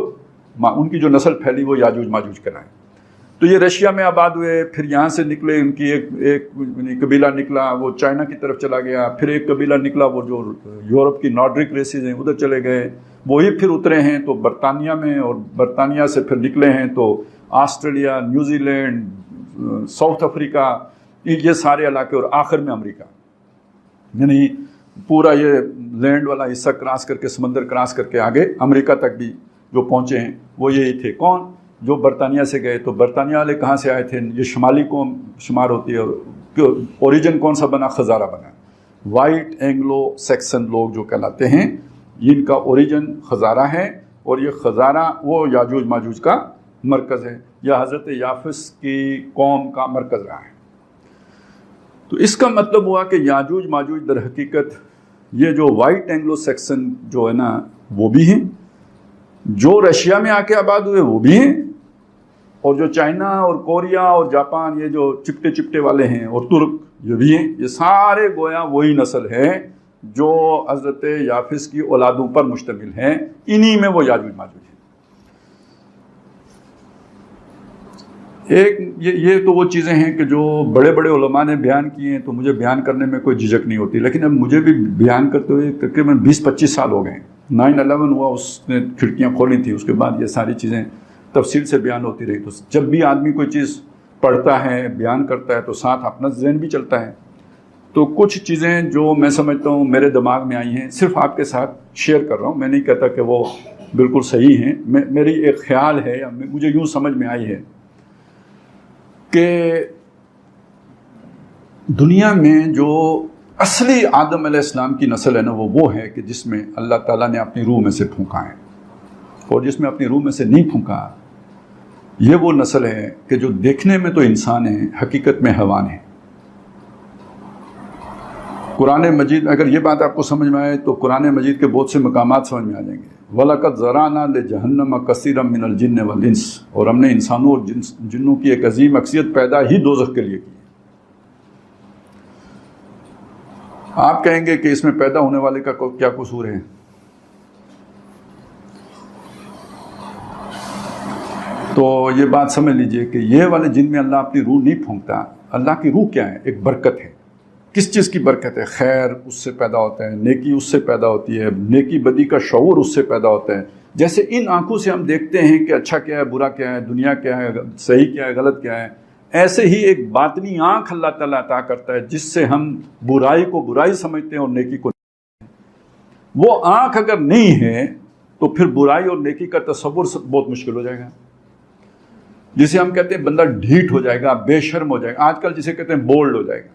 ان کی جو نسل پھیلی وہ یاجوج ماجوج کرائیں. تو یہ رشیا میں آباد ہوئے، پھر یہاں سے نکلے، ان کی ایک قبیلہ نکلا وہ چائنا کی طرف چلا گیا، پھر ایک قبیلہ نکلا وہ جو یورپ کی نارڈرک ریسز ہیں ادھر چلے گئے، وہی پھر اترے ہیں تو برطانیہ میں، اور برطانیہ سے پھر نکلے ہیں تو Australia, New Zealand, South Africa, یہ سارے علاقے، اور آخر میں امریکہ. یعنی پورا یہ لینڈ والا حصہ کراس کر کے سمندر کراس کر کے آگے امریکہ تک بھی جو پہنچے ہیں وہ یہی تھے. کون؟ جو برطانیہ سے گئے. تو برطانیہ والے کہاں سے آئے تھے؟ یہ شمالی قوم شمار ہوتی ہے، اور اوریجن کون سا بنا؟ خزارہ بنا. وائٹ اینگلو سیکسن لوگ جو کہلاتے ہیں ان کا اوریجن خزارہ ہے، اور یہ خزارہ وہ یاجوج ماجوج کا مرکز ہے یا حضرت یافس کی قوم کا مرکز رہا ہے. تو اس کا مطلب ہوا کہ یاجوج ماجوج در حقیقت یہ جو وائٹ اینگلو سیکسن جو ہے نا وہ بھی ہیں، جو رشیا میں آ کے آباد ہوئے وہ بھی ہیں، اور جو چائنا اور کوریا اور جاپان یہ جو چپٹے والے ہیں اور ترک یہ بھی ہیں. یہ سارے گویا وہی نسل ہے جو حضرت یافس کی اولادوں پر مشتمل ہیں، انہی میں وہ یاجوج ماجوج ہیں۔ ایک یہ تو وہ چیزیں ہیں کہ جو بڑے بڑے علماء نے بیان کیے ہیں، تو مجھے بیان کرنے میں کوئی جھجک نہیں ہوتی، لیکن اب مجھے بھی بیان کرتے ہوئے تقریباً 20-25 سال ہو گئے ہیں۔ 9/11 ہوا، اس نے کھڑکیاں کھولی تھیں، اس کے بعد یہ ساری چیزیں تفصیل سے بیان ہوتی رہی۔ تو جب بھی آدمی کوئی چیز پڑھتا ہے، بیان کرتا ہے، تو ساتھ اپنا ذہن بھی چلتا ہے۔ تو کچھ چیزیں جو میں سمجھتا ہوں میرے دماغ میں آئی ہیں، صرف آپ کے ساتھ شیئر کر رہا ہوں، میں نہیں کہتا کہ وہ بالکل صحیح ہیں، میری ایک خیال ہے یا مجھے یوں سمجھ میں آئی ہے کہ دنیا میں جو اصلی آدم علیہ السلام کی نسل ہے نا، وہ ہے کہ جس میں اللہ تعالیٰ نے اپنی روح میں سے پھونکا ہے، اور جس میں اپنی روح میں سے نہیں پھونکا، یہ وہ نسل ہے کہ جو دیکھنے میں تو انسان ہے، حقیقت میں حیوان ہے۔ قرآن مجید، اگر یہ بات آپ کو سمجھ میں آئے تو قرآن مجید کے بہت سے مقامات سمجھ میں آ جائیں گے۔ وَلَقَدْ ذَرَعْنَا لِجَهَنَّمَ كَثِيرًا مِنَ الْجِنِّ وَالْإِنسِ، اور ہم نے انسانوں اور جنوں کی ایک عظیم اکثریت پیدا ہی دوزخ کے لیے کی۔ آپ کہیں گے کہ اس میں پیدا ہونے والے کا کیا قصور ہے؟ تو یہ بات سمجھ لیجئے کہ یہ والے جن میں اللہ اپنی روح نہیں پھونکتا، اللہ کی روح کیا ہے؟ ایک برکت ہے۔ کس چیز کی برکت ہے؟ خیر اس سے پیدا ہوتا ہے، نیکی اس سے پیدا ہوتی ہے، نیکی بدی کا شعور اس سے پیدا ہوتا ہے۔ جیسے ان آنکھوں سے ہم دیکھتے ہیں کہ اچھا کیا ہے، برا کیا ہے، دنیا کیا ہے، صحیح کیا ہے، غلط کیا ہے، ایسے ہی ایک باطنی آنکھ اللہ تعالیٰ عطا کرتا ہے جس سے ہم برائی کو برائی سمجھتے ہیں اور نیکی کو نہیں۔ وہ آنکھ اگر نہیں ہے تو پھر برائی اور نیکی کا تصور بہت مشکل ہو جائے گا۔ جسے ہم کہتے ہیں بندہ ڈھیٹ ہو جائے گا، بے شرم ہو جائے گا، آج کل جسے کہتے ہیں بولڈ ہو جائے گا،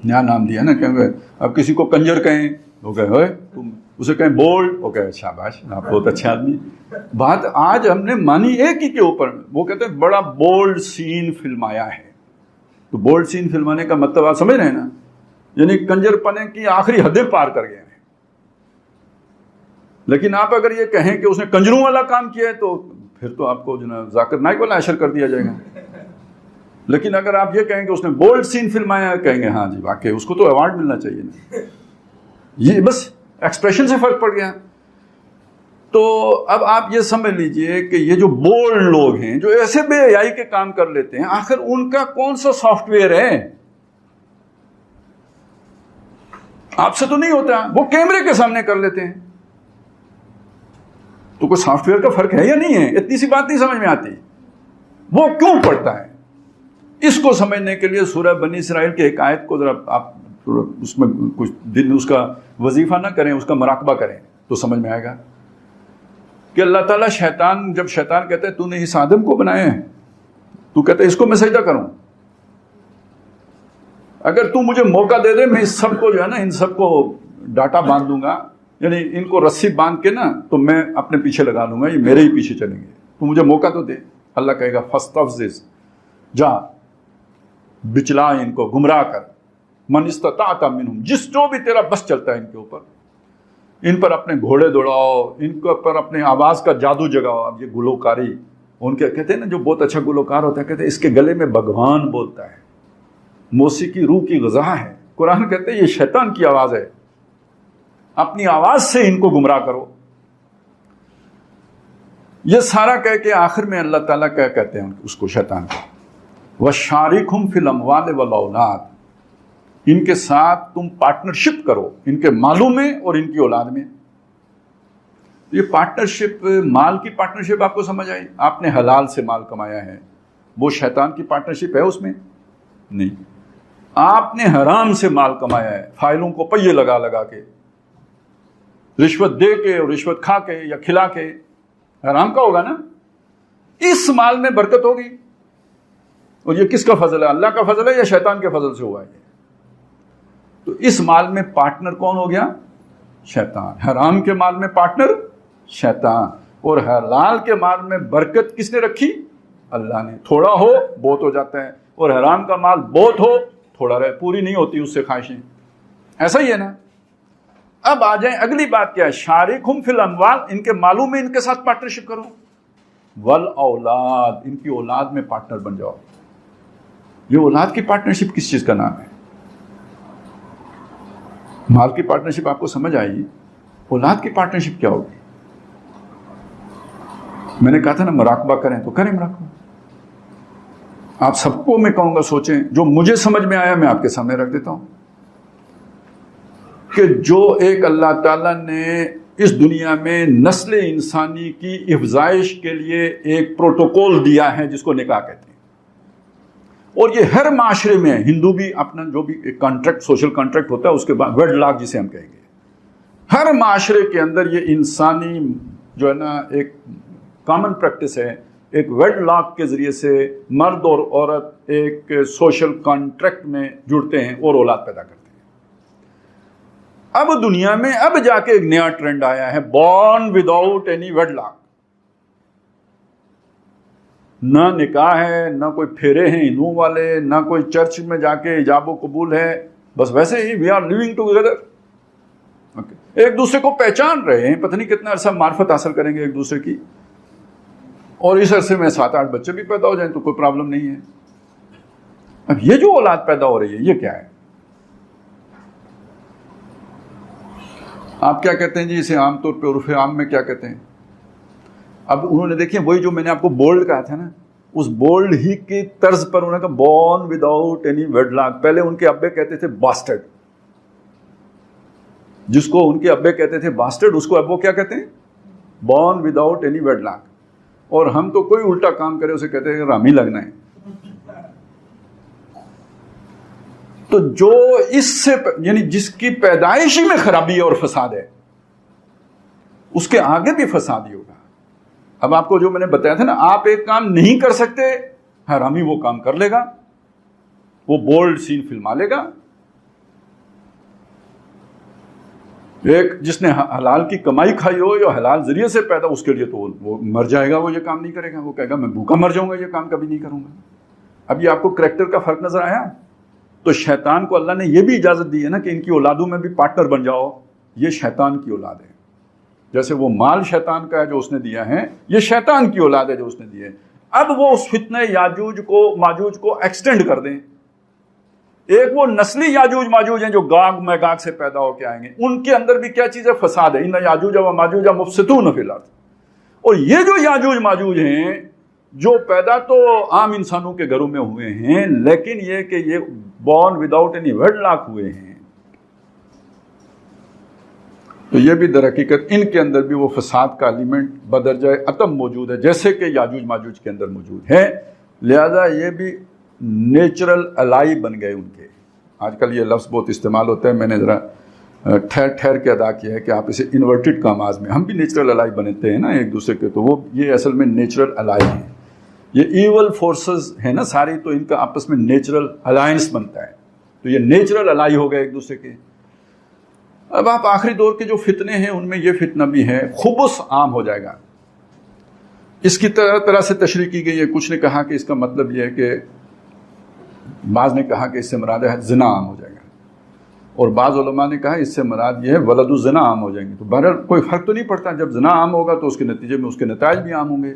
نیا نام دیا نا، کہیں گے اب کسی کو کنجر کہیں وہ کہے ہوئے، تم اسے کہیں بولڈ، وہ کہے شاباش آپ بہت اچھا آدمی۔ بات آج ہم نے مانی ایک ہی کے اوپر، وہ کہتے ہیں بڑا بولڈ سین فلمایا ہے۔ تو بولڈ سین فلمانے کا مطلب آپ سمجھ رہے ہیں نا، یعنی کنجر پنے کی آخری حدیں پار کر گئے ہیں۔ لیکن آپ اگر یہ کہیں کہ اس نے کنجروں والا کام کیا ہے تو پھر تو آپ کو جو نا ذاکر نائک والا اشر کر دیا جائے گا۔ لیکن اگر آپ یہ کہیں کہ اس نے بولڈ سین فلمایا، کہیں گے ہاں جی واقعی اس کو تو ایوارڈ ملنا چاہیے نا۔ یہ بس ایکسپریشن سے فرق پڑ گیا۔ تو اب آپ یہ سمجھ لیجئے کہ یہ جو بولڈ لوگ ہیں جو ایسے بے حیائی کے کام کر لیتے ہیں، آخر ان کا کون سا سافٹ ویئر ہے؟ آپ سے تو نہیں ہوتا، وہ کیمرے کے سامنے کر لیتے ہیں۔ تو کوئی سافٹ ویئر کا فرق ہے یا نہیں ہے؟ اتنی سی بات نہیں سمجھ میں آتی۔ وہ کیوں پڑھتا ہے؟ اس کو سمجھنے کے لیے سورہ بنی اسرائیل کی ایک آیت کو ذرا آپ اس میں کچھ دن اس کا وظیفہ نہ کریں، اس کا مراقبہ کریں تو سمجھ میں آئے گا کہ اللہ تعالیٰ جب شیطان کہتا ہے تو نے اس آدم کو بنایا ہے، تو کہتا ہے اس کو میں سجدہ کروں، اگر تو مجھے موقع دے دے میں اس سب کو جو ہے نا، ان سب کو ڈاٹا باندھ دوں گا، یعنی ان کو رسی باندھ کے نا تو میں اپنے پیچھے لگا لوں گا، یہ میرے ہی پیچھے چلیں گے، تو مجھے موقع تو دے۔ اللہ کہے گا فاستفزز، جا بچلا ان کو، گمراہ کر، من استطاعت منہم، جو بھی تیرا بس چلتا ہے ان کے اوپر، ان پر اپنے گھوڑے دوڑاؤ، ان کے اوپر اپنے آواز کا جادو جگاؤ۔ اب یہ گلوکاری، ان کے کہتے ہیں نا جو بہت اچھا گلوکار ہوتا ہے، کہتے ہیں اس کے گلے میں بھگوان بولتا ہے، موسیقی روح کی غذا ہے۔ قرآن کہتے ہیں یہ شیطان کی آواز ہے، اپنی آواز سے ان کو گمراہ کرو۔ یہ سارا کہہ کے آخر میں اللہ تعالیٰ کیا کہتے ہیں اس کو، شیطان کو، وَشَارِكْهُمْ فِي الْأَمْوَالِ وَالْأَوْلَادِ، ان کے ساتھ تم پارٹنرشپ کرو، ان کے مالوں میں اور ان کی اولاد میں۔ یہ پارٹنرشپ، مال کی پارٹنرشپ آپ کو سمجھ آئی؟ آپ نے حلال سے مال کمایا ہے، وہ شیطان کی پارٹنرشپ ہے اس میں؟ نہیں۔ آپ نے حرام سے مال کمایا ہے، فائلوں کو پہیے لگا لگا کے، رشوت دے کے اور رشوت کھا کے یا کھلا کے، حرام کا ہوگا نا، اس مال میں برکت ہوگی۔ اور یہ کس کا فضل ہے؟ اللہ کا فضل ہے یا شیطان کے فضل سے ہوا ہے؟ تو اس مال میں پارٹنر کون ہو گیا؟ شیطان۔ حرام کے مال میں پارٹنر شیطان، اور حلال کے مال میں برکت کس نے رکھی؟ اللہ نے۔ تھوڑا ہو بہت ہو جاتا ہے، اور حرام کا مال بہت ہو تھوڑا رہے، پوری نہیں ہوتی اس سے خواہشیں، ایسا ہی ہے نا۔ اب آ جائیں اگلی بات کیا ہے، شارکہم فی الاموال، ان کے مالوں میں ان کے ساتھ پارٹنرشپ کرو، والاولاد، ان کی اولاد میں پارٹنر بن جاؤ۔ یہ اولاد کی پارٹنرشپ کس چیز کا نام ہے؟ مال کی پارٹنرشپ آپ کو سمجھ آئی، اولاد کی پارٹنرشپ کیا ہوگی؟ میں نے کہا تھا نا مراقبہ کریں تو کریں مراقبہ. آپ سب کو میں کہوں گا سوچیں، جو مجھے سمجھ میں آیا میں آپ کے سامنے رکھ دیتا ہوں کہ جو ایک اللہ تعالیٰ نے اس دنیا میں نسل انسانی کی افزائش کے لیے ایک پروٹوکول دیا ہے جس کو نکاح کہتے ہیں، اور یہ ہر معاشرے میں، ہندو بھی اپنا جو بھی ایک کانٹریکٹ، سوشل کانٹریکٹ ہوتا ہے، اس کے بعد ویڈ لاک جسے ہم کہیں گے، ہر معاشرے کے اندر یہ انسانی جو ہے نا ایک کامن پریکٹس ہے، ایک ویڈ لاک کے ذریعے سے مرد اور عورت ایک سوشل کانٹریکٹ میں جڑتے ہیں اور اولاد پیدا کرتے ہیں. اب دنیا میں اب جا کے ایک نیا ٹرینڈ آیا ہے، born without any wedlock. نہ نکاح ہے، نہ کوئی پھیرے ہیں ہندوؤں والے، نہ کوئی چرچ میں جا کے ایجاب و قبول ہے، بس ویسے ہی وی آر لیونگ ٹوگیدر. ایک دوسرے کو پہچان رہے ہیں، پتہ نہیں کتنا عرصہ معرفت حاصل کریں گے ایک دوسرے کی، اور اس عرصے میں 7-8 بچے بھی پیدا ہو جائیں تو کوئی پرابلم نہیں ہے. اب یہ جو اولاد پیدا ہو رہی ہے یہ کیا ہے؟ آپ کیا کہتے ہیں جی اسے عام طور پہ عرف عام میں کیا کہتے ہیں؟ اب انہوں نے دیکھیں وہی جو میں نے آپ کو بولڈ کہا تھا نا، اس بولڈ ہی کی طرز پر انہوں نے کہا born without any wedlock. پہلے ان کے ابے کہتے تھے باسٹرڈ، جس کو ان کے ابے کہتے تھے باسٹرڈ، اس کو اب وہ کیا کہتے ہیں؟ Born without any wedlock. اور ہم تو کوئی الٹا کام کرے اسے کہتے ہیں رامی لگنا ہے. تو جو اس سے یعنی جس کی پیدائشی میں خرابی ہے اور فساد ہے، اس کے آگے بھی فساد ہی ہوگا. اب آپ کو جو میں نے بتایا تھا نا، آپ ایک کام نہیں کر سکتے، حرامی وہ کام کر لے گا، وہ بولڈ سین فلما لے گا. ایک جس نے حلال کی کمائی کھائی ہو یا حلال ذریعے سے پیدا، اس کے لیے تو وہ مر جائے گا، وہ یہ کام نہیں کرے گا، وہ کہے گا میں بھوکا مر جاؤں گا، یہ کام کبھی نہیں کروں گا. اب یہ آپ کو کریکٹر کا فرق نظر آیا؟ تو شیطان کو اللہ نے یہ بھی اجازت دی ہے نا کہ ان کی اولادوں میں بھی پارٹنر بن جاؤ. یہ شیطان کی اولاد ہے، جیسے وہ مال شیطان کا ہے جو اس نے دیا ہے، یہ شیطان کی اولاد ہے جو اس نے دی ہے. اب وہ اس فتنہ یاجوج کو ماجوج کو ایکسٹینڈ کر دیں. ایک وہ نسلی یاجوج ماجوج ہیں جو گاگ میگاگ سے پیدا ہو کے آئیں گے، ان کے اندر بھی کیا چیز ہے؟ فساد ہے. ان یاجوج و ماجوج مفسدون فی الارض. اور یہ جو یاجوج ماجوج ہیں جو پیدا تو عام انسانوں کے گھروں میں ہوئے ہیں، لیکن یہ کہ یہ born without any wedlock ہوئے ہیں، تو یہ بھی در حقیقت ان کے اندر بھی وہ فساد کا ایلیمنٹ بدرجہ اتم موجود ہے جیسے کہ یاجوج ماجوج کے اندر موجود ہے. لہذا یہ بھی نیچرل الائی بن گئے ان کے. آج کل یہ لفظ بہت استعمال ہوتا ہے، میں نے ذرا ٹھہر کے ادا کیا ہے کہ آپ اسے انورٹڈ کاماز میں، ہم بھی نیچرل الائی بنتے ہیں نا ایک دوسرے کے، تو وہ یہ اصل میں نیچرل الائی ہیں. یہ ایول فورسز ہیں نا ساری، تو ان کا آپس میں نیچرل الائنس بنتا ہے، تو یہ نیچرل الائی ہو گئے ایک دوسرے کے. اب آپ آخری دور کے جو فتنے ہیں ان میں یہ فتنہ بھی ہے، خبث عام ہو جائے گا. اس کی طرح سے تشریح کی گئی ہے. کچھ نے کہا کہ اس کا مطلب یہ ہے کہ بعض نے کہا کہ اس سے مراد ہے زنا عام ہو جائے گا، اور بعض علماء نے کہا اس سے مراد یہ ہے ولد الزنا عام ہو جائیں گے. تو بہرحال کوئی فرق تو نہیں پڑتا، جب زنا عام ہوگا تو اس کے نتیجے میں اس کے نتائج بھی عام ہوں گے.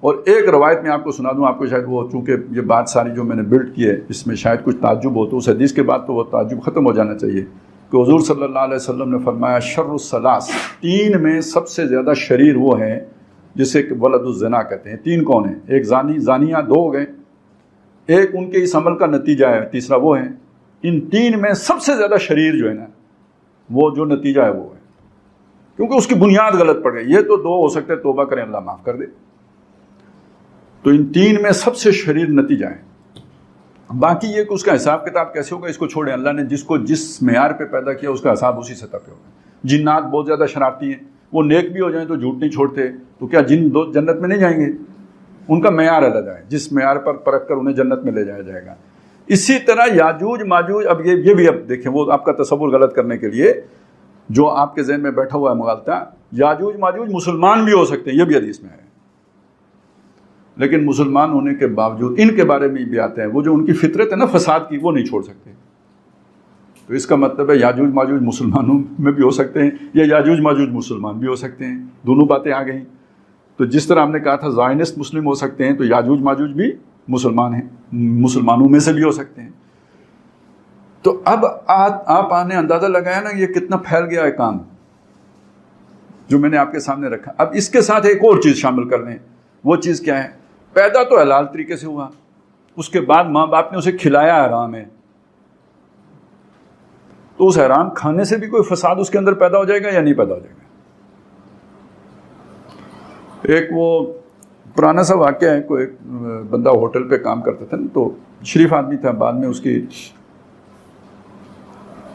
اور ایک روایت میں آپ کو سنا دوں، آپ کو شاید وہ چونکہ یہ بات ساری جو میں نے بلڈ کی ہے اس میں شاید کچھ تعجب ہو، تو اس حدیث کے بعد تو وہ تعجب ختم ہو جانا چاہیے کہ حضور صلی اللہ علیہ وسلم نے فرمایا شر الثلاث، 3 میں سب سے زیادہ شریر وہ ہے جسے کہ ولد الزنا کہتے ہیں. 3 کون ہیں؟ ایک زانی، زانیہ 2 ہو گئے، ایک ان کے اس عمل کا نتیجہ ہے، تیسرا وہ ہے. ان 3 میں سب سے زیادہ شریر جو ہے نا، وہ جو نتیجہ ہے وہ ہے، کیونکہ اس کی بنیاد غلط پڑ گئی. یہ تو 2 ہو سکتے ہیں، توبہ کریں اللہ معاف کر دے. تو ان 3 میں سب سے شریر نتیجہ ہے. باقی یہ کہ اس کا حساب کتاب کیسے ہوگا اس کو چھوڑیں. اللہ نے جس کو جس معیار پہ پیدا کیا اس کا حساب اسی سطح پہ ہوگا. جنات بہت زیادہ شرارتی ہیں، وہ نیک بھی ہو جائیں تو جھوٹ نہیں چھوڑتے، تو کیا جن جنت میں نہیں جائیں گے؟ ان کا معیار الگ ہے، جس معیار پر پرکھ کر انہیں جنت میں لے جایا جائے گا. اسی طرح یاجوج ماجوج، اب یہ بھی اب دیکھیں، وہ آپ کا تصور غلط کرنے کے لیے جو آپ کے ذہن میں بیٹھا ہوا ہے مغالطہ، یاجوج ماجوج مسلمان بھی ہو سکتے ہیں، یہ بھی حدیث میں ہے. لیکن مسلمان ہونے کے باوجود ان کے بارے میں بھی آتے ہیں، وہ جو ان کی فطرت ہے نا فساد کی، وہ نہیں چھوڑ سکتے. تو اس کا مطلب ہے یاجوج ماجوج مسلمانوں میں بھی ہو سکتے ہیں، یا یاجوج ماجوج مسلمان بھی ہو سکتے ہیں. دونوں باتیں آ گئیں. تو جس طرح ہم نے کہا تھا زائنسٹ مسلم ہو سکتے ہیں، تو یاجوج ماجوج بھی مسلمان ہیں، مسلمانوں میں سے بھی ہو سکتے ہیں. تو اب آپ نے اندازہ لگایا نا یہ کتنا پھیل گیا ہے کام جو میں نے آپ کے سامنے رکھا. اب اس کے ساتھ ایک اور چیز شامل کر لیں. وہ چیز کیا ہے؟ پیدا تو حلال طریقے سے ہوا, اس کے بعد ماں باپ نے اسے کھلایا حرام ہے, تو اس حرام کھانے سے بھی کوئی فساد اس کے اندر پیدا ہو جائے گا یا نہیں پیدا ہو جائے گا؟ ایک وہ پرانا سا واقعہ ہے, کوئی ایک بندہ ہوٹل پہ کام کرتا تھا نا, تو شریف آدمی تھا, بعد میں اس کی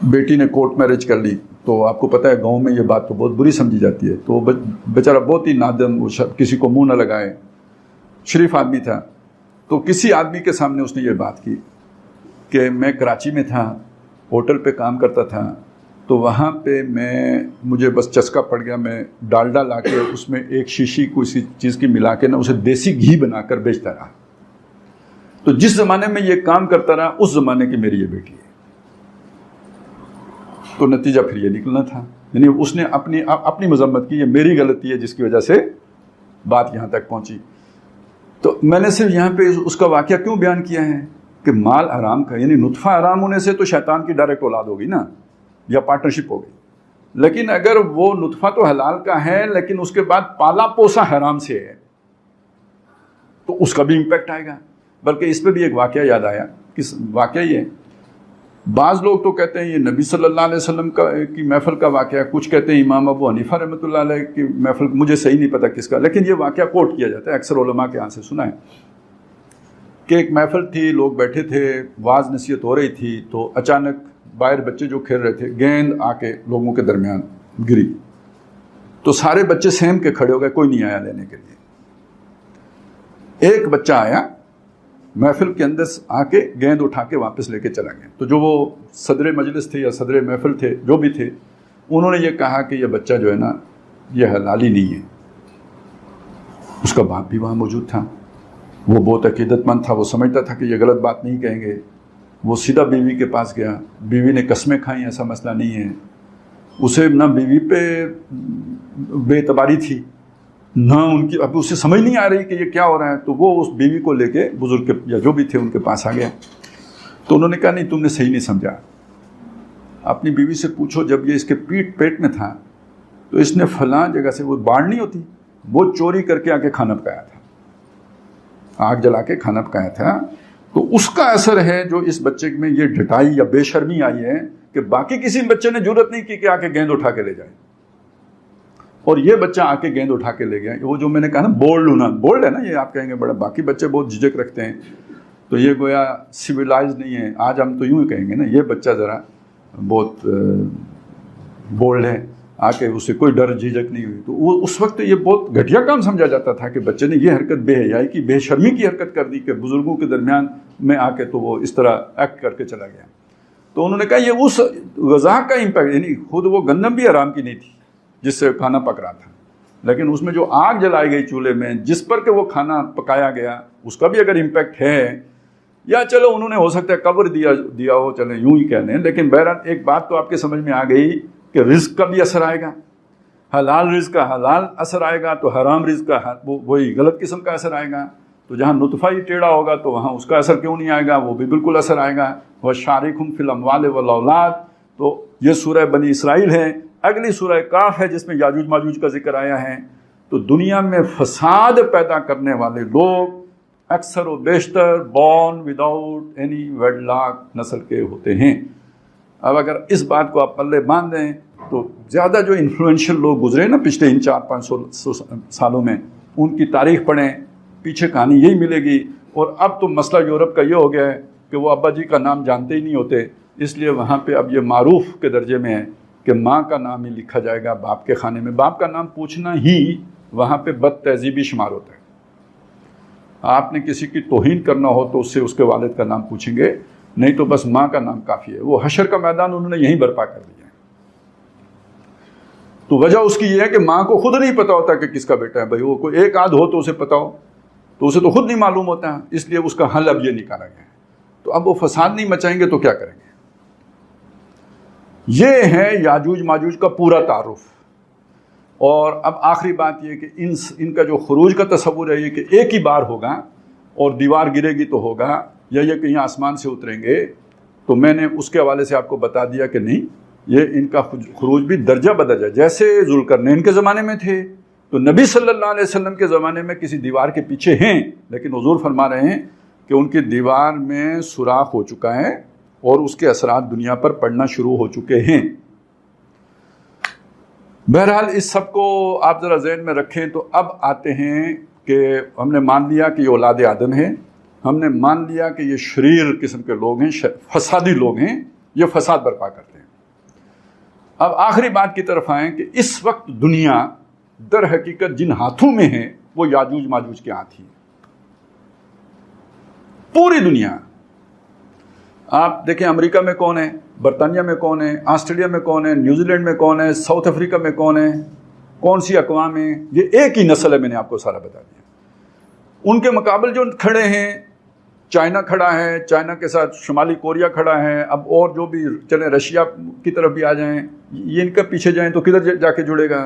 بیٹی نے کورٹ میرج کر لی. تو آپ کو پتہ ہے گاؤں میں یہ بات تو بہت بری سمجھی جاتی ہے, تو وہ بیچارہ بہت ہی نادم, وہ کسی کو منہ نہ لگائے, شریف آدمی تھا. تو کسی آدمی کے سامنے اس نے یہ بات کی کہ میں کراچی میں تھا, ہوٹل پہ کام کرتا تھا, تو وہاں پہ مجھے بس چسکا پڑ گیا, میں ڈالڈا لا کے اس میں ایک شیشی کسی چیز کی ملا کے نا اسے دیسی گھی بنا کر بیچتا رہا. تو جس زمانے میں یہ کام کرتا رہا اس زمانے کی میری یہ بیٹی ہے. تو نتیجہ پھر یہ نکلنا تھا, یعنی اس نے اپنی مذمت کی, یہ میری غلطی ہے جس کی وجہ سے بات یہاں تک پہنچی. تو میں نے صرف یہاں پہ اس کا واقعہ کیوں بیان کیا ہے کہ مال حرام کا, یعنی نطفہ حرام ہونے سے تو شیطان کی ڈائریکٹ اولاد ہوگی نا, یا پارٹنرشپ ہو گئی. لیکن اگر وہ نطفہ تو حلال کا ہے لیکن اس کے بعد پالا پوسا حرام سے ہے تو اس کا بھی امپیکٹ آئے گا. بلکہ اس پہ بھی ایک واقعہ یاد آیا. کس واقعہ یہ ہے, بعض لوگ تو کہتے ہیں یہ نبی صلی اللہ علیہ وسلم کی محفل کا واقعہ ہے, کچھ کہتے ہیں امام ابو حنیفہ رحمۃ اللہ علیہ کی محفل, مجھے صحیح نہیں پتہ کس کا, لیکن یہ واقعہ کوٹ کیا جاتا ہے, اکثر علماء کے یہاں سے سنا ہے کہ ایک محفل تھی, لوگ بیٹھے تھے, واعظ نصیحت ہو رہی تھی, تو اچانک باہر بچے جو کھیل رہے تھے, گیند آ کے لوگوں کے درمیان گری, تو سارے بچے سہم کے کھڑے ہو گئے, کوئی نہیں آیا لینے کے لیے. ایک بچہ آیا محفل کے اندر آ کے گیند اٹھا کے واپس لے کے چلا گیا. تو جو وہ صدر مجلس تھے یا صدر محفل تھے جو بھی تھے, انہوں نے یہ کہا کہ یہ بچہ جو ہے نا یہ حلالی نہیں ہے. اس کا باپ بھی وہاں موجود تھا, وہ بہت عقیدت مند تھا, وہ سمجھتا تھا کہ یہ غلط بات نہیں کہیں گے. وہ سیدھا بیوی کے پاس گیا, بیوی نے قسمیں کھائیں ایسا مسئلہ نہیں ہے. اسے نہ بیوی پہ بے اعتباری تھی نہ ان کی, اب اسے سمجھ نہیں آ رہی کہ یہ کیا ہو رہا ہے. تو وہ اس بیوی کو لے کے بزرگ یا جو بھی تھے ان کے پاس آ گیا. تو انہوں نے کہا نہیں تم نے صحیح نہیں سمجھا, اپنی بیوی سے پوچھو جب یہ اس کے پیٹ میں تھا تو اس نے فلاں جگہ سے, وہ باڑ نہیں ہوتی, وہ چوری کر کے آ کے کھانا پکایا تھا, آگ جلا کے کھانا پکایا تھا. تو اس کا اثر ہے جو اس بچے میں یہ ڈٹائی یا بے شرمی آئی ہے کہ باقی کسی بچے نے جرت نہیں کی کہ آ کے گیند اٹھا کے لے جائے, اور یہ بچہ آ کے گیند اٹھا کے لے گیا. وہ جو میں نے کہا نا بولڈ ہے نا, یہ آپ کہیں گے بڑا, باقی بچے بہت جھجک رکھتے ہیں, تو یہ گویا سویلائز نہیں ہے. آج ہم تو یوں ہی کہیں گے نا یہ بچہ ذرا بہت بولڈ ہے, آ کے اسے کوئی ڈر جھجک نہیں ہوئی. تو وہ اس وقت یہ بہت گھٹیا کام سمجھا جاتا تھا کہ بچے نے یہ حرکت بے حیائی کی, بے شرمی کی حرکت کر دی کہ بزرگوں کے درمیان میں آ کے تو وہ اس طرح ایکٹ کر کے چلا گیا. تو انہوں نے کہا یہ اس غذا کا امپیکٹ, یعنی خود وہ گندم بھی حرام کی نہیں تھی جس سے کھانا پک رہا تھا, لیکن اس میں جو آگ جلائی گئی چولہے میں جس پر کہ وہ کھانا پکایا گیا اس کا بھی اگر امپیکٹ ہے, یا چلو انہوں نے ہو سکتا ہے کور دیا ہو, چلیں یوں ہی کہہ لیں. لیکن بہرحال ایک بات تو آپ کے سمجھ میں آ گئی کہ رزق کا بھی اثر آئے گا, حلال رزق کا حلال اثر آئے گا, تو حرام رزق کا وہی غلط قسم کا اثر آئے گا. تو جہاں نطفہ ہی ٹیڑھا ہوگا تو وہاں اس کا اثر کیوں نہیں آئے گا, وہ بھی بالکل اثر آئے گا. وَشَارِكْهُمْ فِي الْأَمْوَالِ وَالْأَوْلَادِ, تو یہ سورہ بنی اسرائیل ہے. اگلی سورہ کاف ہے جس میں یاجوج ماجوج کا ذکر آیا ہے. تو دنیا میں فساد پیدا کرنے والے لوگ اکثر و بیشتر بورن وداؤٹ اینی ویڈلاک نسل کے ہوتے ہیں. اب اگر اس بات کو آپ پلے باندھ دیں تو زیادہ جو انفلوئنشل لوگ گزرے نا پچھلے ان 400-500 سالوں میں, ان کی تاریخ پڑھیں, پیچھے کہانی یہی ملے گی. اور اب تو مسئلہ یورپ کا یہ ہو گیا ہے کہ وہ ابا جی کا نام جانتے ہی نہیں ہوتے, اس لیے وہاں پہ اب یہ معروف کے درجے میں ہے کہ ماں کا نام ہی لکھا جائے گا باپ کے خانے میں. باپ کا نام پوچھنا ہی وہاں پہ بد تہذیبی شمار ہوتا ہے. آپ نے کسی کی توہین کرنا ہو تو اس سے اس کے والد کا نام پوچھیں گے, نہیں تو بس ماں کا نام کافی ہے. وہ حشر کا میدان انہوں نے یہیں برپا کر دیا ہے. تو وجہ اس کی یہ ہے کہ ماں کو خود نہیں پتا ہوتا کہ کس کا بیٹا ہے. بھائی وہ کوئی ایک آدھ ہو تو اسے پتا ہو, تو اسے تو خود نہیں معلوم ہوتا ہے, اس لیے اس کا حل اب یہ نکالا گیا ہے. تو اب وہ فساد نہیں مچائیں گے تو کیا کریں گے. یہ ہے یاجوج ماجوج کا پورا تعارف. اور اب آخری بات یہ کہ ان کا جو خروج کا تصور ہے یہ کہ ایک ہی بار ہوگا اور دیوار گرے گی تو ہوگا, یا یہ کہیں آسمان سے اتریں گے. تو میں نے اس کے حوالے سے آپ کو بتا دیا کہ نہیں، یہ ان کا خروج بھی درجہ بدرجہ، جیسے ذوالقرنین کے زمانے میں تھے تو نبی صلی اللہ علیہ وسلم کے زمانے میں کسی دیوار کے پیچھے ہیں، لیکن حضور فرما رہے ہیں کہ ان کی دیوار میں سوراخ ہو چکا ہے اور اس کے اثرات دنیا پر پڑنا شروع ہو چکے ہیں۔ بہرحال اس سب کو آپ ذرا ذہن میں رکھیں۔ تو اب آتے ہیں کہ ہم نے مان لیا کہ یہ اولاد آدم ہے، ہم نے مان لیا کہ یہ شریر قسم کے لوگ ہیں، فسادی لوگ ہیں، یہ فساد برپا کرتے ہیں۔ اب آخری بات کی طرف آئیں کہ اس وقت دنیا در حقیقت جن ہاتھوں میں ہے وہ یاجوج ماجوج کے ہاتھ ہی ہے۔ پوری دنیا، آپ دیکھیں امریکہ میں کون ہے، برطانیہ میں کون ہے، آسٹریلیا میں کون ہے، نیوزی لینڈ میں کون ہے، ساؤتھ افریقہ میں کون ہے، کون سی اقوام ہیں، یہ ایک ہی نسل ہے، میں نے آپ کو سارا بتا دیا۔ ان کے مقابل جو کھڑے ہیں، چائنا کھڑا ہے، چائنا کے ساتھ شمالی کوریا کھڑا ہے، اب اور جو بھی چلیں رشیا کی طرف بھی آ جائیں، یہ ان کا پیچھے جائیں تو کدھر جا کے جڑے گا۔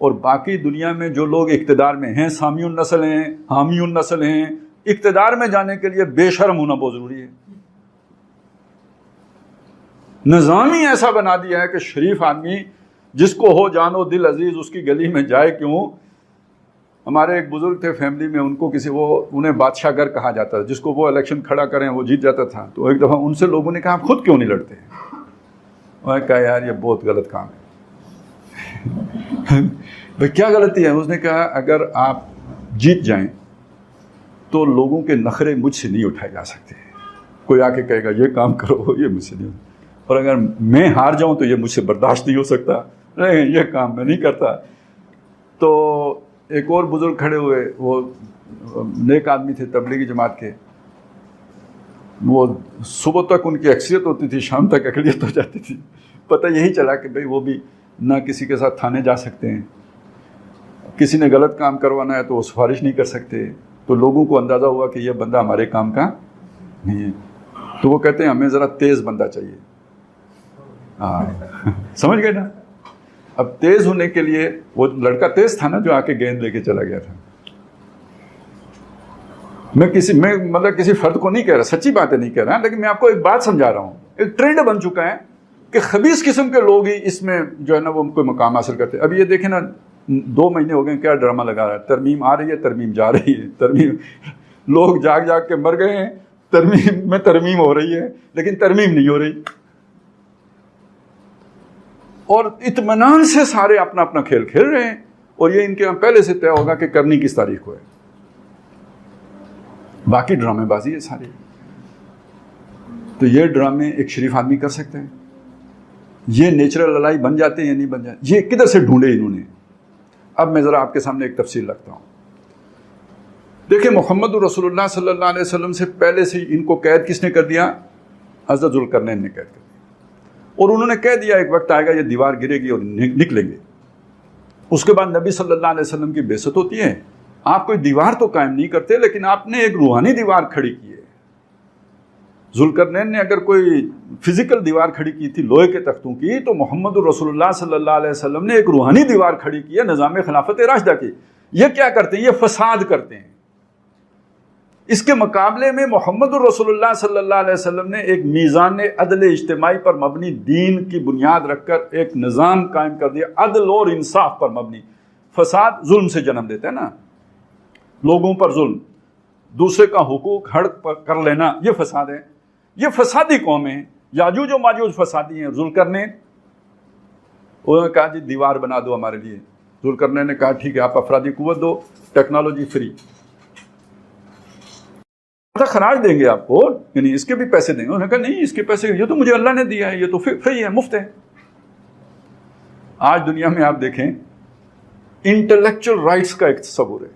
اور باقی دنیا میں جو لوگ اقتدار میں ہیں، سامی النسل ہیں، حامی النسل ہیں، اقتدار میں جانے کے لیے بے شرم ہونا بہت ضروری ہے۔ نظام ہی ایسا بنا دیا ہے کہ شریف آدمی جس کو ہو جان و دل عزیز اس کی گلی میں جائے کیوں۔ ہمارے ایک بزرگ تھے فیملی میں، ان کو انہیں بادشاہ گر کہا جاتا تھا، جس کو وہ الیکشن کھڑا کریں وہ جیت جاتا تھا۔ تو ایک دفعہ ان سے لوگوں نے کہا آپ خود کیوں نہیں لڑتے؟ انہوں نے کہا یار یہ بہت غلط کام ہے۔ بھئی کیا غلطی ہے؟ اس نے کہا اگر آپ جیت جائیں تو لوگوں کے نخرے مجھ سے نہیں اٹھائے جا سکتے۔ کوئی آ کے کہے گا یہ کام کرو، یہ مجھ سے نہیں ہوتا، اور اگر میں ہار جاؤں تو یہ مجھ سے برداشت نہیں ہو سکتا، نہیں یہ کام میں نہیں کرتا۔ تو ایک اور بزرگ کھڑے ہوئے، وہ نیک آدمی تھے تبلیغی جماعت کے، وہ صبح تک ان کی اکثریت ہوتی تھی، شام تک اقلیت ہو جاتی تھی۔ پتہ یہی چلا کہ بھئی وہ بھی نہ کسی کے ساتھ تھانے جا سکتے ہیں، کسی نے غلط کام کروانا ہے تو وہ سفارش نہیں کر سکتے۔ تو لوگوں کو اندازہ ہوا کہ یہ بندہ ہمارے کام کا نہیں ہے، تو وہ کہتے ہیں ہمیں ذرا تیز بندہ چاہیے۔ سمجھ گئے نا؟ اب تیز ہونے کے لیے وہ لڑکا تیز تھا نا جو آ کے گیند لے کے چلا گیا تھا۔ میں مطلب کسی فرد کو نہیں کہہ رہا، سچی باتیں نہیں کہہ رہا، لیکن میں آپ کو ایک بات سمجھا رہا ہوں۔ ایک ٹرینڈ بن چکا ہے کہ خبیث قسم کے لوگ ہی اس میں جو ہے نا وہ کوئی مقام حاصل کرتے ہیں۔ اب یہ دیکھیں نا 2 مہینے ہو گئے کیا ڈرامہ لگا رہا ہے، ترمیم آ رہی ہے، ترمیم جا رہی ہے، ترمیم، لوگ جاگ جاگ کے مر گئے ہیں، ترمیم میں ترمیم ہو رہی ہے لیکن ترمیم نہیں ہو رہی، اور اطمینان سے سارے اپنا اپنا کھیل کھیل رہے ہیں، اور یہ ان کے یہاں پہلے سے طے ہوگا کہ کرنی کس تاریخ کو ہے۔ باقی ڈرامے بازی ہے ساری۔ تو یہ ڈرامے ایک شریف آدمی کر سکتے ہیں؟ یہ نیچرل الائی بن جاتے ہیں یا نہیں بن جاتے؟ یہ کدھر سے ڈھونڈے انہوں نے؟ اب میں ذرا آپ کے سامنے ایک تفصیل رکھتا ہوں۔ دیکھیں محمد رسول اللہ صلی اللہ علیہ وسلم سے پہلے سے ان کو قید کس نے کر دیا؟ حضرت ذوالقرنین نے قید کر دیا، اور انہوں نے کہہ دیا ایک وقت آئے گا یہ دیوار گرے گی اور نکلیں گے۔ اس کے بعد نبی صلی اللہ علیہ وسلم کی بعثت ہوتی ہے، آپ کوئی دیوار تو قائم نہیں کرتے لیکن آپ نے ایک روحانی دیوار کھڑی کی ہے۔ ذوالقرنین نے اگر کوئی فزیکل دیوار کھڑی کی تھی لوہے کے تختوں کی، تو محمد رسول اللہ صلی اللہ علیہ وسلم نے ایک روحانی دیوار کھڑی کی ہے نظام خلافت راشدہ کی۔ یہ کیا کرتے ہیں؟ یہ فساد کرتے ہیں۔ اس کے مقابلے میں محمد رسول اللہ صلی اللہ علیہ وسلم نے ایک میزان عدل اجتماعی پر مبنی دین کی بنیاد رکھ کر ایک نظام قائم کر دیا، عدل اور انصاف پر مبنی۔ فساد ظلم سے جنم دیتا ہے نا، لوگوں پر ظلم، دوسرے کا حقوق ہڑپ کر لینا، یہ فساد ہے۔ یہ فسادی قوم ہے، یاجوج و ماجوج فسادی ہیں۔ ذوالقرنین انہوں نے کہا جی دیوار بنا دو ہمارے لیے۔ ذوالقرنین نے کہا ٹھیک ہے آپ افرادی قوت دو، ٹیکنالوجی فری، خراج دیں گے آپ کو، یعنی اس کے بھی پیسے دیں گے۔ انہوں نے کہا نہیں اس کے پیسے یہ تو مجھے اللہ نے دیا ہے، یہ تو فری ہے، مفت ہے۔ آج دنیا میں آپ دیکھیں انٹلیکچوئل رائٹس کا ایک تصور ہے،